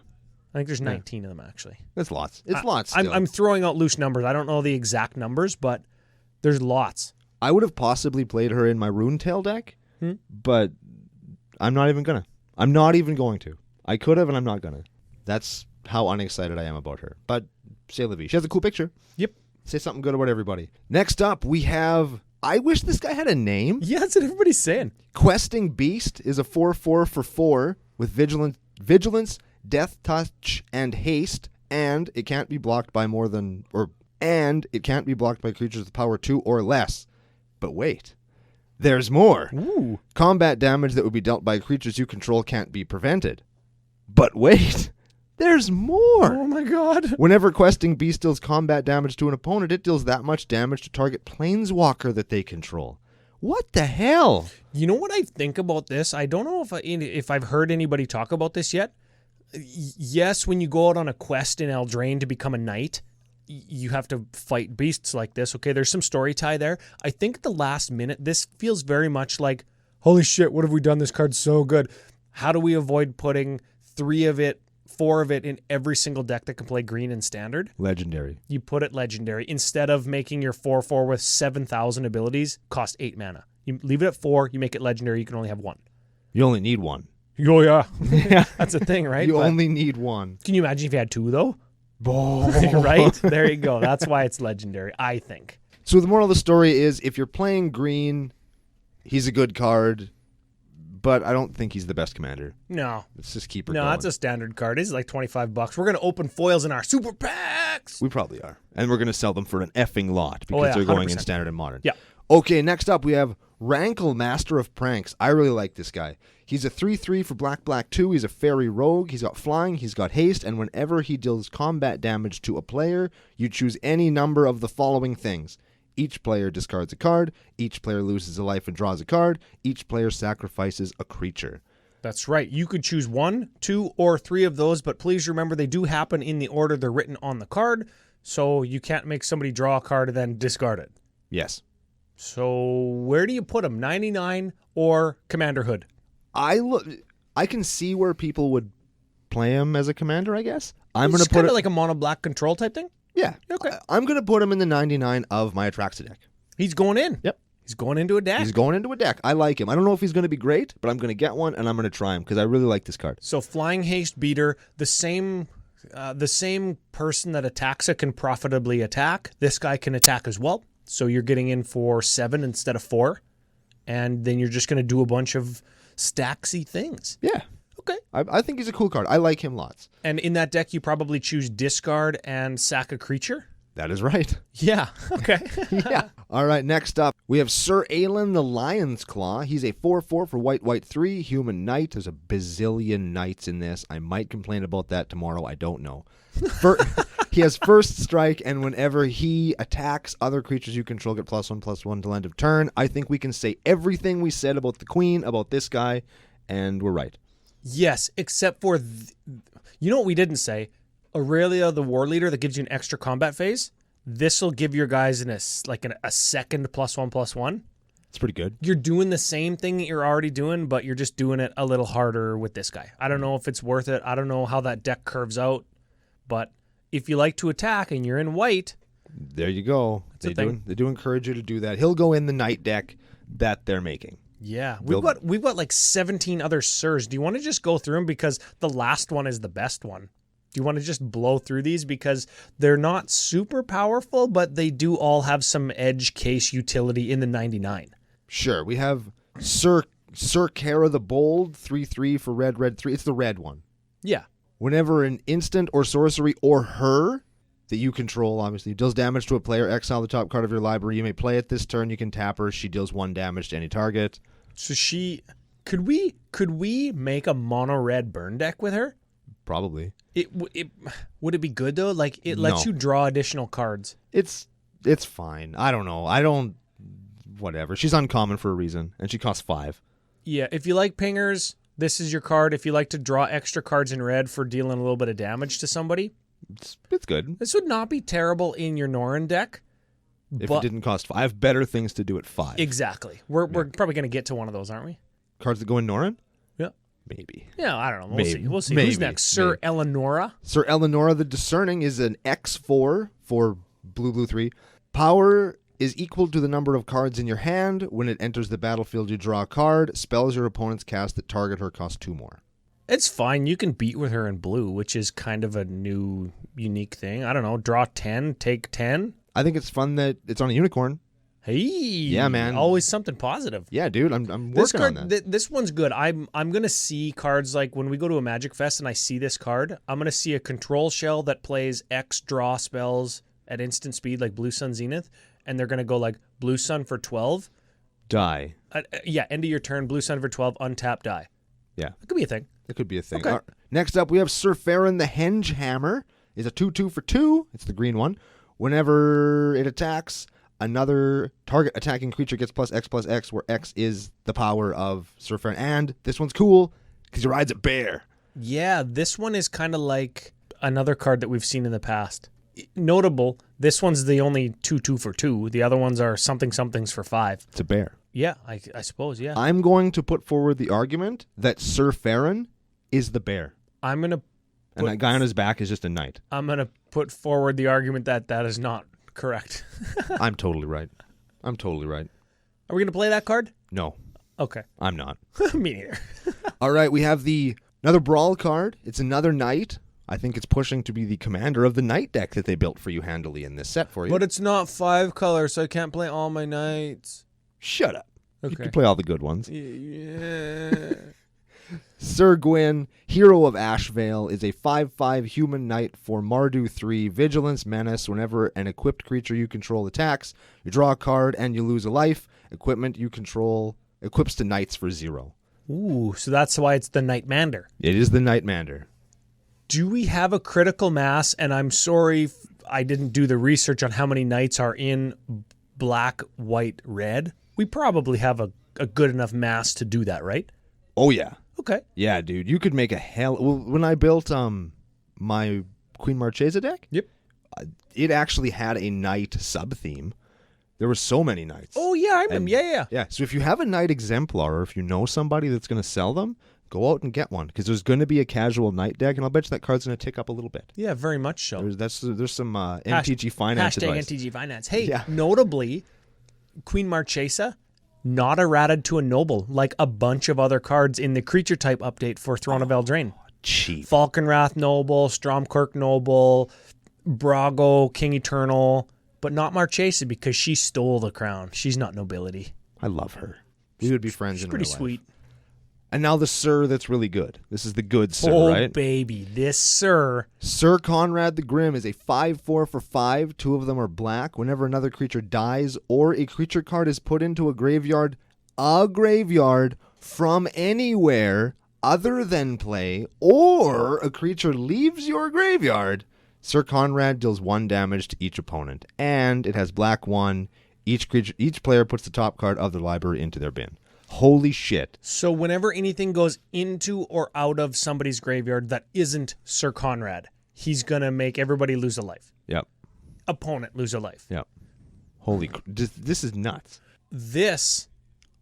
I think there's 19 of them, actually. That's lots. It's lots still. I'm throwing out loose numbers. I don't know the exact numbers, but there's lots. I would have possibly played her in my Runetail deck, but I'm not even going to. I'm not even going to. I could have, and I'm not going to. That's how unexcited I am about her. But c'est la vie. She has a cool picture. Yep. Say something good about everybody. Next up, we have... I wish this guy had a name. Yeah, that's what everybody's saying. Questing Beast is a 4/4 for 4 with vigilance, death touch, and haste, and it can't be blocked by creatures with power 2 or less. But wait, There's more. Ooh. Combat damage that would be dealt by creatures you control can't be prevented. But wait, there's more. Oh my god. Whenever questing beast deals combat damage to an opponent, it deals that much damage to target planeswalker that they control. What the hell? You know what I think about this? I don't know if I've heard anybody talk about this yet. Yes, when you go out on a quest in Eldraine to become a knight, you have to fight beasts like this. Okay, there's some story tie there. I think at the last minute, this feels very much like, holy shit, what have we done? This card's so good. How do we avoid putting 4 of it in every single deck that can play green and standard? Legendary. You put it legendary. Instead of making your 4/4 with 7,000 abilities cost 8 mana. You leave it at 4, you make it legendary, you can only have 1. You only need 1. Oh, yeah. That's a thing, right? You only need 1. Can you imagine if you had 2, though? Oh. Right? There you go. That's why it's legendary, I think. So the moral of the story is, if you're playing green, he's a good card, but I don't think he's the best commander. No. Let's just keep her No, going. that's a standard card. It's like $25. We're going to open foils in our super packs. We probably are. And we're going to sell them for an effing lot because Oh, yeah, they're going in 100%. standard and modern. Yeah. Okay, next up we have Rankle, Master of Pranks. I really like this guy. He's a 3/3 for black 2. He's a fairy rogue. He's got flying. He's got haste. And whenever he deals combat damage to a player, you choose any number of the following things. Each player discards a card. Each player loses a life and draws a card. Each player sacrifices a creature. That's right. You could choose 1, 2, or 3 of those, but please remember they do happen in the order they're written on the card, so you can't make somebody draw a card and then discard it. Yes. So where do you put them? 99 or Commander Hood? I can see where people would play him as a commander, I guess. I'm It's going to put kind it of like a mono black control type thing. Yeah. Okay. I'm going to put him in the 99 of my Atraxa deck. He's going in. Yep. He's going into a deck. He's going into a deck. I like him. I don't know if he's going to be great, but I'm going to get one and I'm going to try him because I really like this card. So flying haste beater, the same person that attacks it can profitably attack. This guy can attack as well. So you're getting in for 7 instead of 4, and then you're just going to do a bunch of stacksy things. Yeah. Okay. I think he's a cool card. I like him lots. And in that deck, you probably choose discard and sack a creature. That is right. Yeah. Okay. Yeah. All right, next up, we have Sir Aelin the Lion's Claw. He's a 4/4 for white 3, human knight. There's a bazillion knights in this. I might complain about that tomorrow. I don't know. He has first strike, and whenever he attacks other creatures you control, get +1/+1 till end of turn. I think we can say everything we said about the queen, about this guy, and we're right. Yes, except for, you know what we didn't say? Aurelia, the war leader that gives you an extra combat phase. This will give your guys a second +1/+1. It's pretty good. You're doing the same thing that you're already doing, but you're just doing it a little harder with this guy. I don't know if it's worth it. I don't know how that deck curves out, but if you like to attack and you're in white, there you go. That's a thing. They do encourage you to do that. He'll go in the knight deck that they're making. yeah, we've got like 17 other Sirs. Do you want to just go through them because the last one is the best one? Do you want to just blow through these because they're not super powerful, but they do all have some edge case utility in the 99? Sure. We have Sir Kara the Bold, 3/3 for red 3. It's the red one. Yeah. Whenever an instant or sorcery or her that you control, obviously, deals damage to a player, exile the top card of your library. You may play it this turn. You can tap her. She deals 1 damage to any target. So could we make a mono red burn deck with her? Probably. Would it be good though? Like it lets No. you draw additional cards. It's fine. I don't know. Whatever. She's uncommon for a reason, and she costs 5. Yeah, if you like pingers, this is your card. If you like to draw extra cards in red for dealing a little bit of damage to somebody, It's good. this would not be terrible in your Norrin deck. If it didn't cost 5. I have better things to do at 5. Exactly. We're probably going to get to one of those, aren't we? Cards that go in Norrin? Yeah. Maybe. Yeah, I don't know. We'll Maybe. see. We'll see. Maybe. Who's next? Sir Eleonora? Sir Eleonora the Discerning is an X4 for blue 3. Power is equal to the number of cards in your hand. When it enters the battlefield, you draw a card. Spells your opponents cast that target her cost 2 more. It's fine. You can beat with her in blue, which is kind of a new, unique thing. I don't know. Draw 10, take 10. I think it's fun that it's on a unicorn. Hey. Yeah, man. Always something positive. Yeah, dude, I'm This working card, on that. this one's good. I'm gonna see cards like when we go to a Magic Fest and I see this card. I'm gonna see a control shell that plays X draw spells at instant speed, like Blue Sun Zenith, and they're gonna go like Blue Sun for 12. Die. Yeah, end of your turn, blue sun for 12, untap, die. Yeah. That could be a thing. That could be a thing. Okay. Next up, we have Sir Farron the Henge Hammer. It's a 2/2 for 2. It's the green one. Whenever it attacks, another target attacking creature gets +X/+X, where X is the power of Sir Farron. And this one's cool because he rides a bear. Yeah, this one is kind of like another card that we've seen in the past. Notable, this one's the only 2/2 for 2. The other ones are somethings for 5. It's a bear. Yeah, I suppose, yeah. I'm going to put forward the argument that Sir Farron is the bear. I'm going to... And that guy on his back is just a knight. I'm going to put forward the argument that that is not correct. I'm totally right. Are we going to play that card? No, Okay. I'm not. Me neither. All right, we have another Brawl card. It's another knight. I think it's pushing to be the commander of the knight deck that they built for you handily in this set for you. But it's not 5 colors, so I can't play all my knights. Shut up. You Okay. can play all the good ones. Yeah. Sir Gwyn, Hero of Ashvale, is a 5/5 human knight for Mardu 3, Vigilance, Menace. Whenever an equipped creature you control attacks, you draw a card and you lose a life. Equipment you control equips to knights for 0. Ooh, so that's why it's the Nightmander. It is the Nightmander. Do we have a critical mass? And I'm sorry I didn't do the research on how many knights are in black, white, red. We probably have a good enough mass to do that, right? Oh, yeah. Okay. Yeah, dude. You could make a hell... Well, when I built my Queen Marchesa deck, Yep. It actually had a knight sub-theme. There were so many knights. Oh, yeah, I remember. And- Yeah. Yeah, so if you have a knight exemplar, or if you know somebody that's going to sell them, go out and get one, because there's going to be a casual knight deck, and I'll bet you that card's going to tick up a little bit. Yeah, very much so. There's some MTG finance Hashtag advice. NTG Finance. Hey, Yeah. notably, Queen Marchesa, not errated to a noble, like a bunch of other cards in the creature type update for Throne of Eldraine. Cheap. Falconwrath Noble, Stromkirk Noble, Brago, King Eternal, but not Marchesa because she stole the crown. She's not nobility. I love her. We would be friends She's in pretty real life. sweet. And now the Sir that's really good. This is the good Sir, Oh, right? baby. This Sir. Sir Conrad the Grim is a 5/4 for 5. 2 of them are black. Whenever another creature dies or a creature card is put into a graveyard from anywhere other than play, or a creature leaves your graveyard, Sir Conrad deals 1 damage to each opponent. And it has black 1. Each player puts the top card of their library into their bin. Holy shit. So whenever anything goes into or out of somebody's graveyard that isn't Sir Conrad, he's going to make everybody lose a life. Yep. Opponent lose a life. Yep. This is nuts.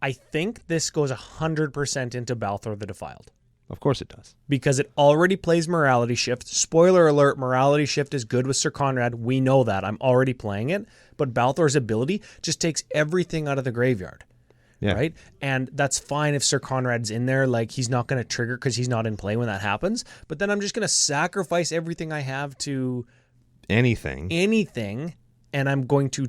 I think this goes 100% into Balthor the Defiled. Of course it does. Because it already plays Morality Shift. Spoiler alert, Morality Shift is good with Sir Conrad. We know that. I'm already playing it. But Balthor's ability just takes everything out of the graveyard. Yeah. Right? And that's fine if Sir Conrad's in there. Like, he's not going to trigger because he's not in play when that happens. But then I'm just going to sacrifice everything I have to Anything. and I'm going to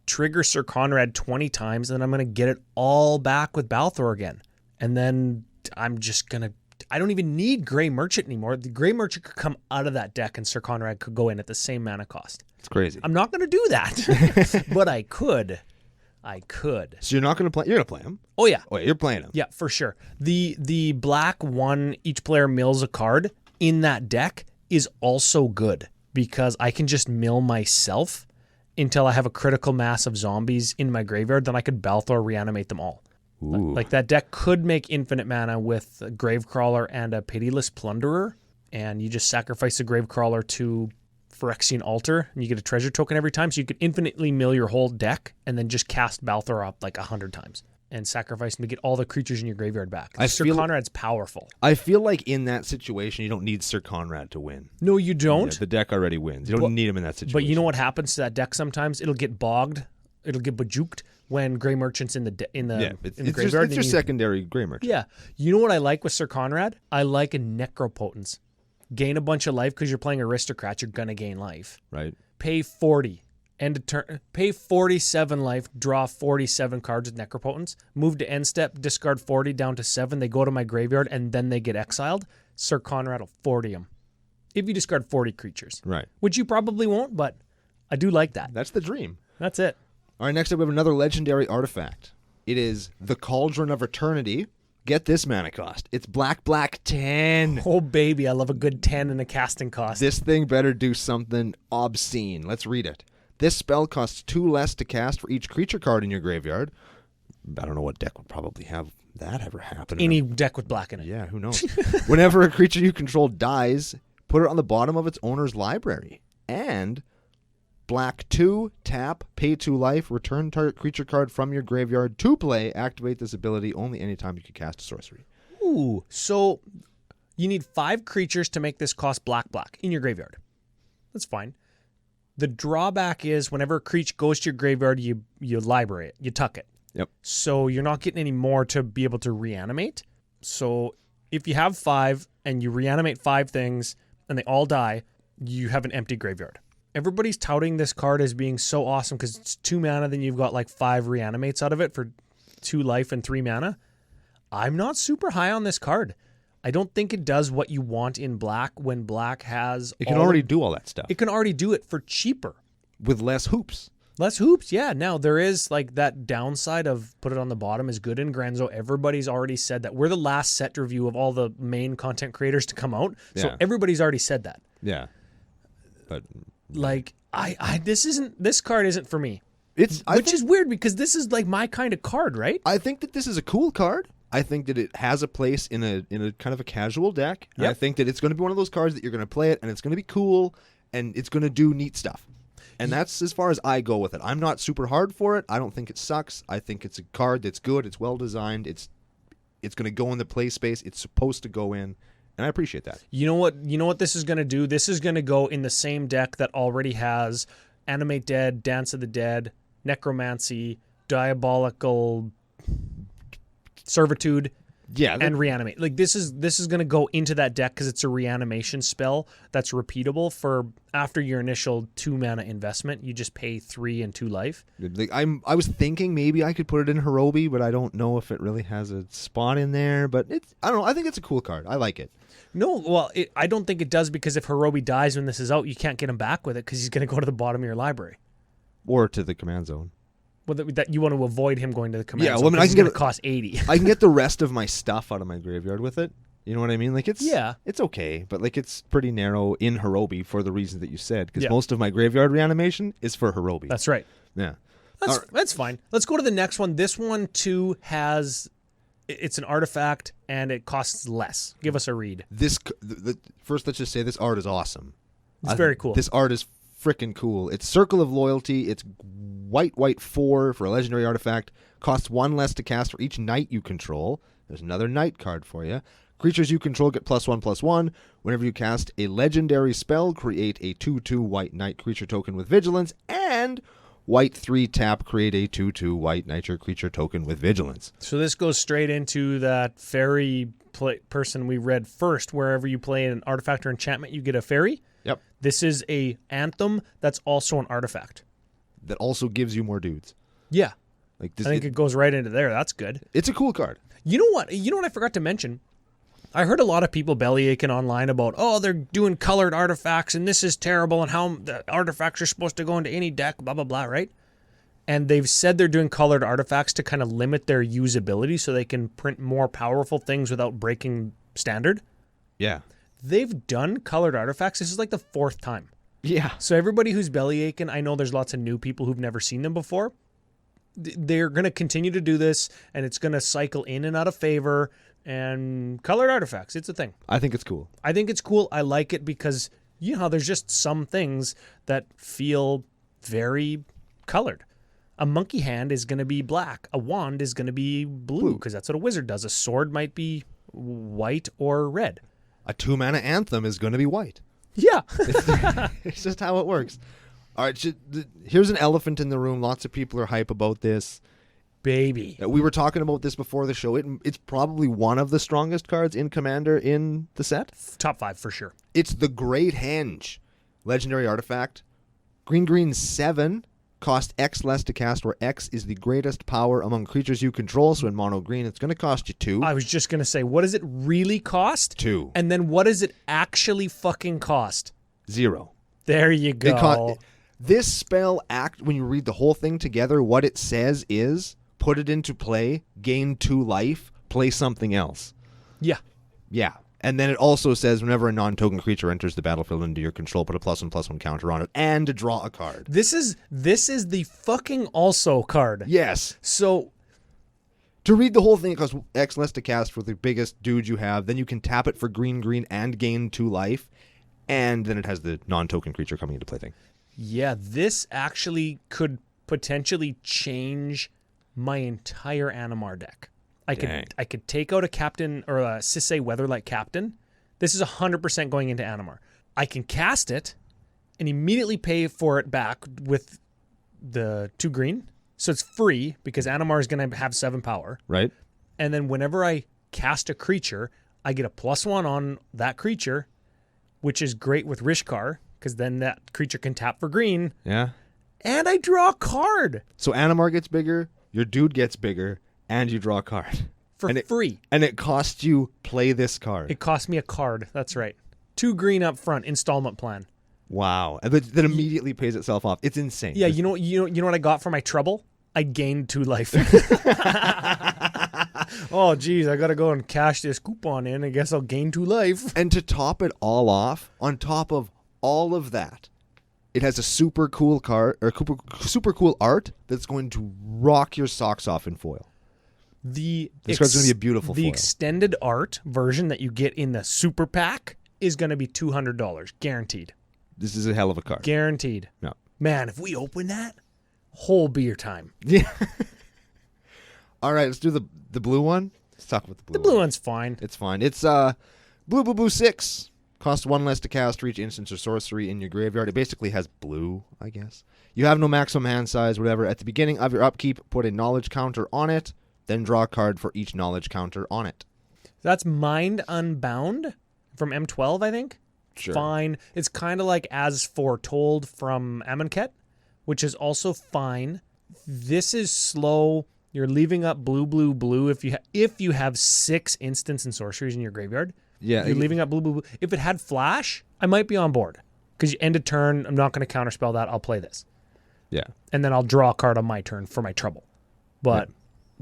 trigger Sir Conrad 20 times, and then I'm going to get it all back with Balthor again. And then I'm just going to... I don't even need Grey Merchant anymore. The Grey Merchant could come out of that deck, and Sir Conrad could go in at the same mana cost. It's crazy. I'm not going to do that, but I could. So you're not going to play... You're going to play him? Oh, yeah. Oh, yeah, you're playing him. Yeah, for sure. The black one, each player mills a card in that deck is also good because I can just mill myself until I have a critical mass of zombies in my graveyard. Then I could Balthor reanimate them all. Ooh. Like that deck could make infinite mana with a Gravecrawler and a Pitiless Plunderer, and you just sacrifice the Gravecrawler to Phyrexian Altar, and you get a treasure token every time, so you could infinitely mill your whole deck and then just cast Balthor up like 100 times and sacrifice them to get all the creatures in your graveyard back. Sir Conrad's powerful. I feel like in that situation, you don't need Sir Conrad to win. No, you don't. Yeah, the deck already wins. You don't need him in that situation. But you know what happens to that deck sometimes? It'll get bogged. It'll get bejuked when Grey Merchant's in the graveyard. It's your secondary Grey Merchant. Yeah. You know what I like with Sir Conrad? I like a Necropotence. Gain a bunch of life because you're playing Aristocrat. You're going to gain life. Right. Pay 40. End of turn. Pay 47 life. Draw 47 cards with Necropotence. Move to end step. Discard 40 down to 7. They go to my graveyard and then they get exiled. Sir Conrad will 40 them. If you discard 40 creatures. Right. Which you probably won't, but I do like that. That's the dream. That's it. All right, next up we have another legendary artifact. It is the Cauldron of Eternity. Get this mana cost. It's black 10. Oh, baby, I love a good 10 and a casting cost. This thing better do something obscene. Let's read it. This spell costs 2 less to cast for each creature card in your graveyard. I don't know what deck would probably have that ever happen. Any deck with black in it. Yeah, who knows? Whenever a creature you control dies, put it on the bottom of its owner's library. And black 2, tap, pay 2 life, return target creature card from your graveyard to play. Activate this ability only anytime you can cast a sorcery. Ooh, so you need 5 creatures to make this cost black in your graveyard. That's fine. The drawback is whenever a creature goes to your graveyard, you library it, you tuck it. Yep. So you're not getting any more to be able to reanimate. So if you have 5 and you reanimate 5 things and they all die, you have an empty graveyard. Everybody's touting this card as being so awesome because it's 2 mana, then you've got like 5 reanimates out of it for 2 life and 3 mana. I'm not super high on this card. I don't think it does what you want in black when black has... It can already do all that stuff. It can already do it for cheaper. With less hoops. Less hoops, yeah. Now, there is like that downside of put it on the bottom is good in Grenzo. Everybody's already said that. We're the last set review of all the main content creators to come out. So Yeah. everybody's already said that. Yeah. But Like, this card isn't for me. it's Which is weird because this is like my kind of card, right? I think that this is a cool card. I think that it has a place in a kind of a casual deck. And Yep. I think that it's going to be one of those cards that you're going to play it and it's going to be cool and it's going to do neat stuff. And that's as far as I go with it. I'm not super hard for it. I don't think it sucks. I think it's a card that's good. It's well designed. It's going to go in the play space it's supposed to go in, and I appreciate that. You know what this is going to do? This is going to go in the same deck that already has Animate Dead, Dance of the Dead, Necromancy, Diabolical Servitude, Yeah, and Reanimate. Like this is going to go into that deck because it's a reanimation spell that's repeatable for after your initial 2 mana investment. You just pay 3 and 2 life. like I was thinking maybe I could put it in Hirobi, but I don't know if it really has a spot in there. But I don't know. I think it's a cool card. I like it. No, well, I don't think it does because if Hirobi dies when this is out, you can't get him back with it because he's going to go to the bottom of your library. Or to the command zone. Well, that you want to avoid him going to the command Yeah, zone well, I mean, 'cause I he's can going get to cost 80. I can get the rest of my stuff out of my graveyard with it. You know what I mean? Like it's okay, but like it's pretty narrow in Hirobi for the reasons that you said. Because most of my graveyard reanimation is for Hirobi. That's right. Yeah. That's fine. Let's go to the next one. This one too it's an artifact and it costs less. Give us a read. First, let's just say this art is awesome. It's very cool. This art is freaking cool. It's Circle of Loyalty. It's white 4 for a legendary artifact. Costs 1 less to cast for each knight you control. There's another knight card for you. Creatures you control get +1/+1. Whenever you cast a legendary spell, create a 2/2 white knight creature token with vigilance, and white 3 tap, create a 2/2 white nature creature token with vigilance. So this goes straight into that fairy person we read first. Wherever you play an artifact or enchantment, you get a fairy. Yep. This is a anthem that's also an artifact. That also gives you more dudes. Yeah. Like this, I think it goes right into there. That's good. It's a cool card. You know what? I forgot to mention? I heard a lot of people belly aching online about, they're doing colored artifacts and this is terrible and how the artifacts are supposed to go into any deck, blah, blah, blah, right? And they've said they're doing colored artifacts to kind of limit their usability so they can print more powerful things without breaking standard. Yeah. They've done colored artifacts. This is like the 4th time. Yeah. So everybody who's belly aching, I know there's lots of new people who've never seen them before. They're going to continue to do this, and it's going to cycle in and out of favor. And colored artifacts, it's a thing. I think it's cool. I think it's cool. I like it because, there's just some things that feel very colored. A monkey hand is going to be black. A wand is going to be blue because that's what a wizard does. A sword might be white or red. A 2 mana anthem is going to be white. Yeah. It's just how it works. All right, here's an elephant in the room. Lots of people are hype about this. Baby. We were talking about this before the show. It's probably one of the strongest cards in Commander in the set. Top 5 for sure. It's the Great Henge. Legendary artifact. Green 7. Cost X less to cast, where X is the greatest power among creatures you control. So in mono green, it's going to cost you 2. I was just going to say, what does it really cost? 2. And then what does it actually fucking cost? 0. There you go. This spell when you read the whole thing together, what it says is put it into play, gain 2 life, play something else. Yeah. Yeah. And then it also says whenever a non-token creature enters the battlefield under your control, put a +1/+1 counter on it and draw a card. This is the fucking also card. Yes. So to read the whole thing, it costs X less to cast for the biggest dude you have. Then you can tap it for green and gain 2 life. And then it has the non-token creature coming into play thing. yeah, this actually could potentially change my entire Animar deck. I could take out a captain or a Sisay Weatherlight captain. This is 100% going into Animar. I can cast it and immediately pay for it back with the 2 green. So it's free because Animar is going to have 7 power. Right. And then whenever I cast a creature, I get a +1 on that creature, which is great with Rishkar because then that creature can tap for green. Yeah. And I draw a card. So Animar gets bigger, your dude gets bigger, and you draw a card. For free. And it costs you play this card. It cost me a card. That's right. 2 green up front, installment plan. Wow. And that immediately pays itself off. It's insane. Yeah, you know what I got for my trouble? I gained 2 life. Oh, geez, I got to go and cash this coupon in. I guess I'll gain 2 life. And to top it all off, on top of all of that, it has a super cool card or super cool art that's going to rock your socks off in foil. This card's going to be a beautiful The foil. extended art version that you get in the super pack is going to be $200, guaranteed. This is a hell of a card. Guaranteed. No. Man, if we open that, whole beer time. Yeah. All right, let's do the blue one. Let's talk about the blue The blue one. one's fine. It's fine. It's blue 6. Cost 1 less to cast for each instance or sorcery in your graveyard. It basically has blue, I guess. You have no maximum hand size, whatever. At the beginning of your upkeep, put a knowledge counter on it, then draw a card for each knowledge counter on it. That's Mind Unbound from M12, I think. Sure. Fine. It's kind of like As Foretold from Amonkhet, which is also fine. This is slow. You're leaving up blue if you have 6 instants and sorceries in your graveyard. Yeah. You're leaving up blue. If it had flash, I might be on board. Because you end a turn, I'm not going to counterspell that. I'll play this. Yeah. And then I'll draw a card on my turn for my trouble. But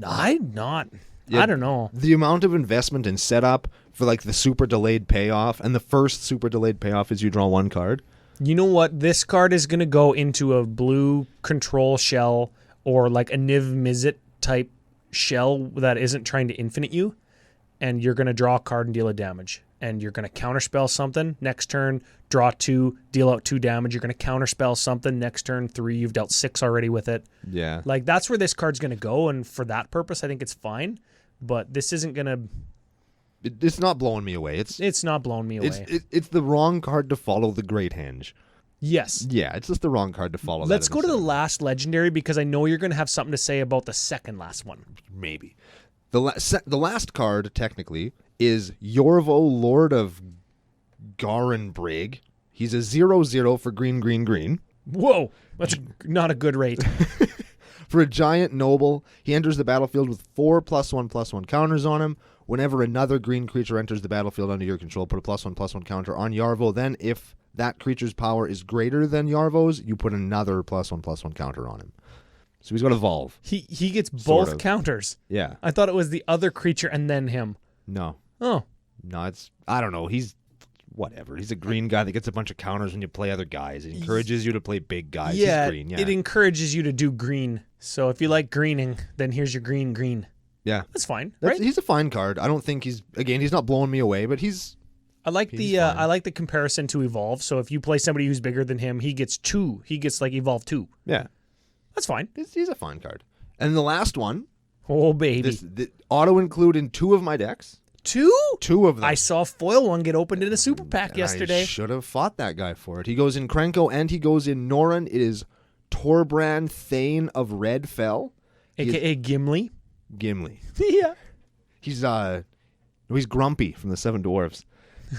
I don't know. The amount of investment and setup for like the super delayed payoff, and the first super delayed payoff is you draw 1 card. You know what? This card is going to go into a blue control shell or like a Niv Mizzet type shell that isn't trying to infinite you. And you're going to draw a card and deal a damage. And you're going to counterspell something. Next turn, draw 2, deal out 2 damage. You're going to counterspell something. Next turn, 3. You've dealt 6 already with it. Yeah. Like, that's where this card's going to go. And for that purpose, I think it's fine. But this isn't going to... It's not blowing me away. It's not blowing me away. It's the wrong card to follow the Great Henge. Yes. Yeah, it's just the wrong card to follow. Let's go to the last legendary because I know you're going to have something to say about the second last one. Maybe. The last card, technically, is Yorvo, Lord of Garenbrig. He's a 0/0 for green. Whoa, that's not a good rate. For a giant noble, he enters the battlefield with 4 +1/+1 counters on him. Whenever another green creature enters the battlefield under your control, put a +1/+1 counter on Yarvo. Then, if that creature's power is greater than Yarvo's, you put another +1/+1 counter on him. So he's got Evolve. He gets Sort both of. counters. Yeah. I thought it was the other creature and then him. No. Oh. No, I don't know. He's whatever. He's a green guy that gets a bunch of counters when you play other guys. It encourages you to play big guys. Yeah, He's green. Yeah. It encourages you to do green. So if you like greening, then here's your green. Yeah. That's fine, right? He's a fine card. I don't think he's not blowing me away, but I like he's fine. I like the comparison to Evolve. So if you play somebody who's bigger than him, he gets 2. He gets like Evolve 2. yeah. That's fine. He's a fine card. And the last one, Oh baby. the auto include in 2 of my decks. 2? 2 of them. I saw foil one get opened in a super pack yesterday. I should have fought that guy for it. He goes in Krenko and he goes in Norin. It is Torbrand Thane of Redfell. AKA Gimli. Gimli. Yeah. He's Grumpy from the Seven Dwarfs.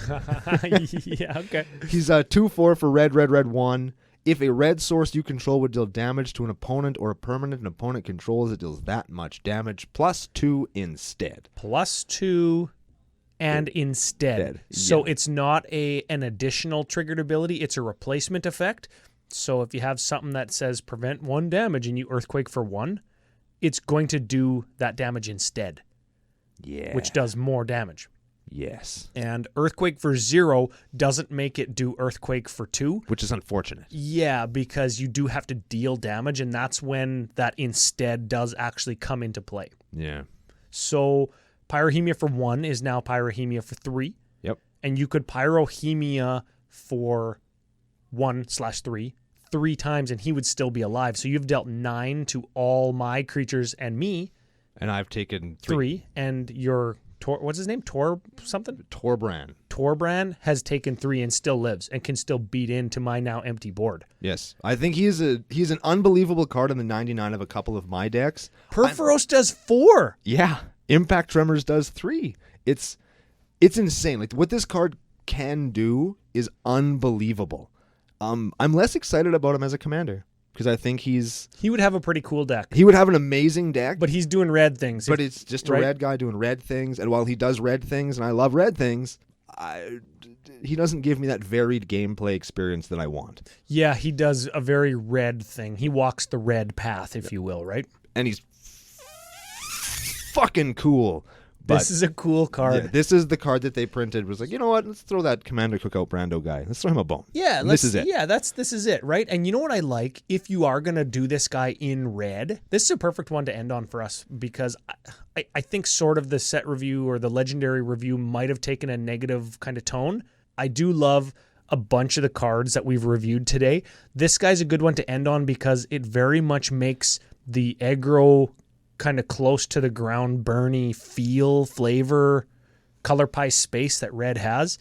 Yeah, okay. He's 2/4 for red 1. If a red source you control would deal damage to an opponent or a permanent an opponent controls, it deals that much damage +2 instead. +2 and instead. So it's not an additional triggered ability, it's a replacement effect. So if you have something that says prevent 1 damage and you earthquake for 1, it's going to do that damage instead, which does more damage. Yes. And Earthquake for 0 doesn't make it do Earthquake for 2. Which is unfortunate. Yeah, because you do have to deal damage, and that's when that instead does actually come into play. Yeah. So Pyrohemia for 1 is now Pyrohemia for 3. Yep. And you could Pyrohemia for 1/3 3 times, and he would still be alive. So you've dealt 9 to all my creatures and me. And I've taken 3. And your... what's his name? Tor something? Torbran has taken 3 and still lives and can still beat into my now empty board. Yes. I think he's an unbelievable card in the 99 of a couple of my decks. Perforos does 4. Yeah. Impact Tremors does 3. It's insane. Like, what this card can do is unbelievable. I'm less excited about him as a commander because I think he would have a pretty cool deck. He would have an amazing deck. But he's doing red things. But it's just a red guy doing red things. And while he does red things, and I love red things, he doesn't give me that varied gameplay experience that I want. Yeah, he does a very red thing. He walks the red path, if you will, right? And he's fucking cool. But this is a cool card. Yeah, this is the card that they printed. It was like, you know what? Let's throw that Commander Cookout Brando guy. Let's throw him a bone. Yeah, this is it. Yeah, this is it, right? And you know what I like? If you are going to do this guy in red, this is a perfect one to end on for us because I think sort of the set review or the legendary review might have taken a negative kind of tone. I do love a bunch of the cards that we've reviewed today. This guy's a good one to end on because it very much makes the aggro kind of close to the ground, burny flavor, color pie space that red has.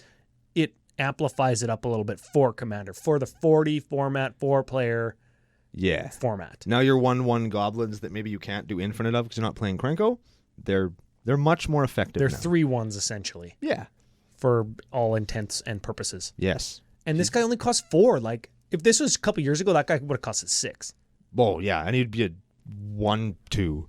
It amplifies it up a little bit for Commander, for the 40 format, 4-player format. Now your 1/1 goblins that maybe you can't do infinite of because you're not playing Krenko, they're much more effective. They're now. 3/1s essentially. Yeah. For all intents and purposes. Yes. And this guy only costs 4. Like, if this was a couple years ago, that guy would have cost us 6. Oh, yeah. And he'd be a 1/2.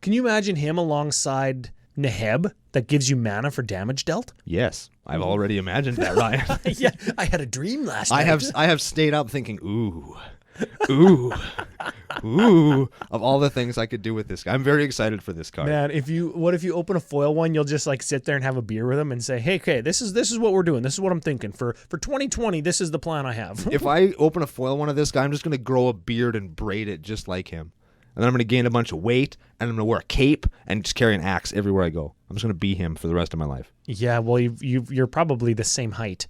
Can you imagine him alongside Neheb that gives you mana for damage dealt? Yes. I've already imagined that, Ryan. Yeah, I had a dream last night. I have stayed up thinking, ooh, of all the things I could do with this guy. I'm very excited for this card. Man, what if you open a foil one, you'll just like sit there and have a beer with him and say, hey, okay, this is what we're doing. This is what I'm thinking. For 2020, this is the plan I have. If I open a foil one of this guy, I'm just going to grow a beard and braid it just like him. And then I'm going to gain a bunch of weight, and I'm going to wear a cape and just carry an axe everywhere I go. I'm just going to be him for the rest of my life. Yeah, well, you're probably the same height.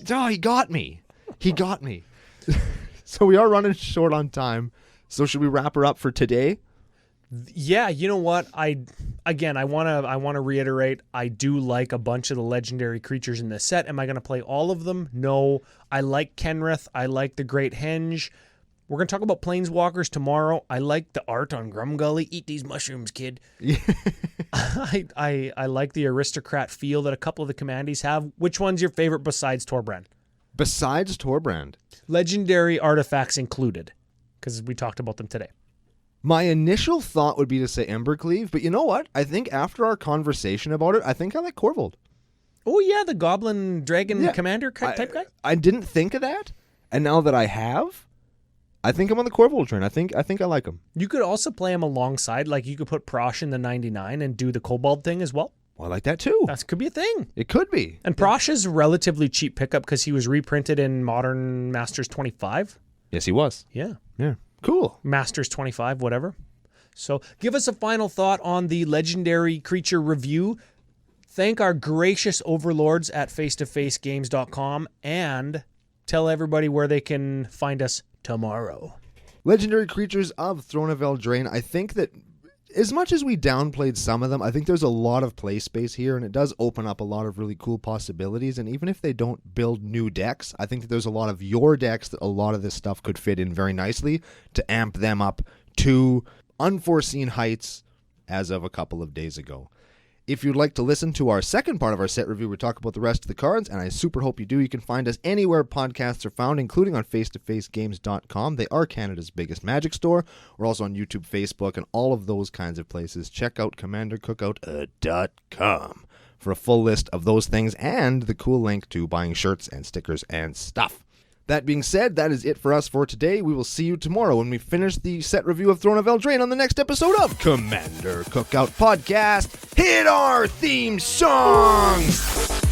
Oh, he got me. So we are running short on time. So should we wrap her up for today? Yeah, you know what? I want to reiterate, I do like a bunch of the legendary creatures in this set. Am I going to play all of them? No. I like Kenrith. I like the Great Henge. We're going to talk about Planeswalkers tomorrow. I like the art on Grumgully. Eat these mushrooms, kid. Yeah. I like the aristocrat feel that a couple of the commandees have. Which one's your favorite besides Torbrand? Besides Torbrand? Legendary artifacts included, because we talked about them today. My initial thought would be to say Embercleave, but you know what? I think after our conversation about it, I think I like Corvold. Oh, yeah, the Goblin Dragon Commander type guy? I didn't think of that, and now that I have... I think I'm on the Corvold train. I think I like him. You could also play him alongside. Like, you could put Prosh in the 99 and do the Kobold thing as well. Well, I like that too. That could be a thing. It could be. And Prosh is a relatively cheap pickup because he was reprinted in Modern Masters 25. Yes, he was. Yeah. Yeah. Cool. Masters 25, whatever. So give us a final thought on the legendary creature review. Thank our gracious overlords at face-to-facegames.com and tell everybody where they can find us tomorrow. Legendary creatures of Throne of Eldraine. I think that as much as we downplayed some of them, I think there's a lot of play space here, and it does open up a lot of really cool possibilities. And even if they don't build new decks, I think that there's a lot of your decks that a lot of this stuff could fit in very nicely to amp them up to unforeseen heights as of a couple of days ago. If you'd like to listen to our second part of our set review, we talk about the rest of the cards, and I super hope you do. You can find us anywhere podcasts are found, including on face-to-facegames.com. They are Canada's biggest Magic store. We're also on YouTube, Facebook, and all of those kinds of places. Check out commandercookout.com for a full list of those things and the cool link to buying shirts and stickers and stuff. That being said, that is it for us for today. We will see you tomorrow when we finish the set review of Throne of Eldraine on the next episode of Commander Cookout Podcast. Hit our theme song!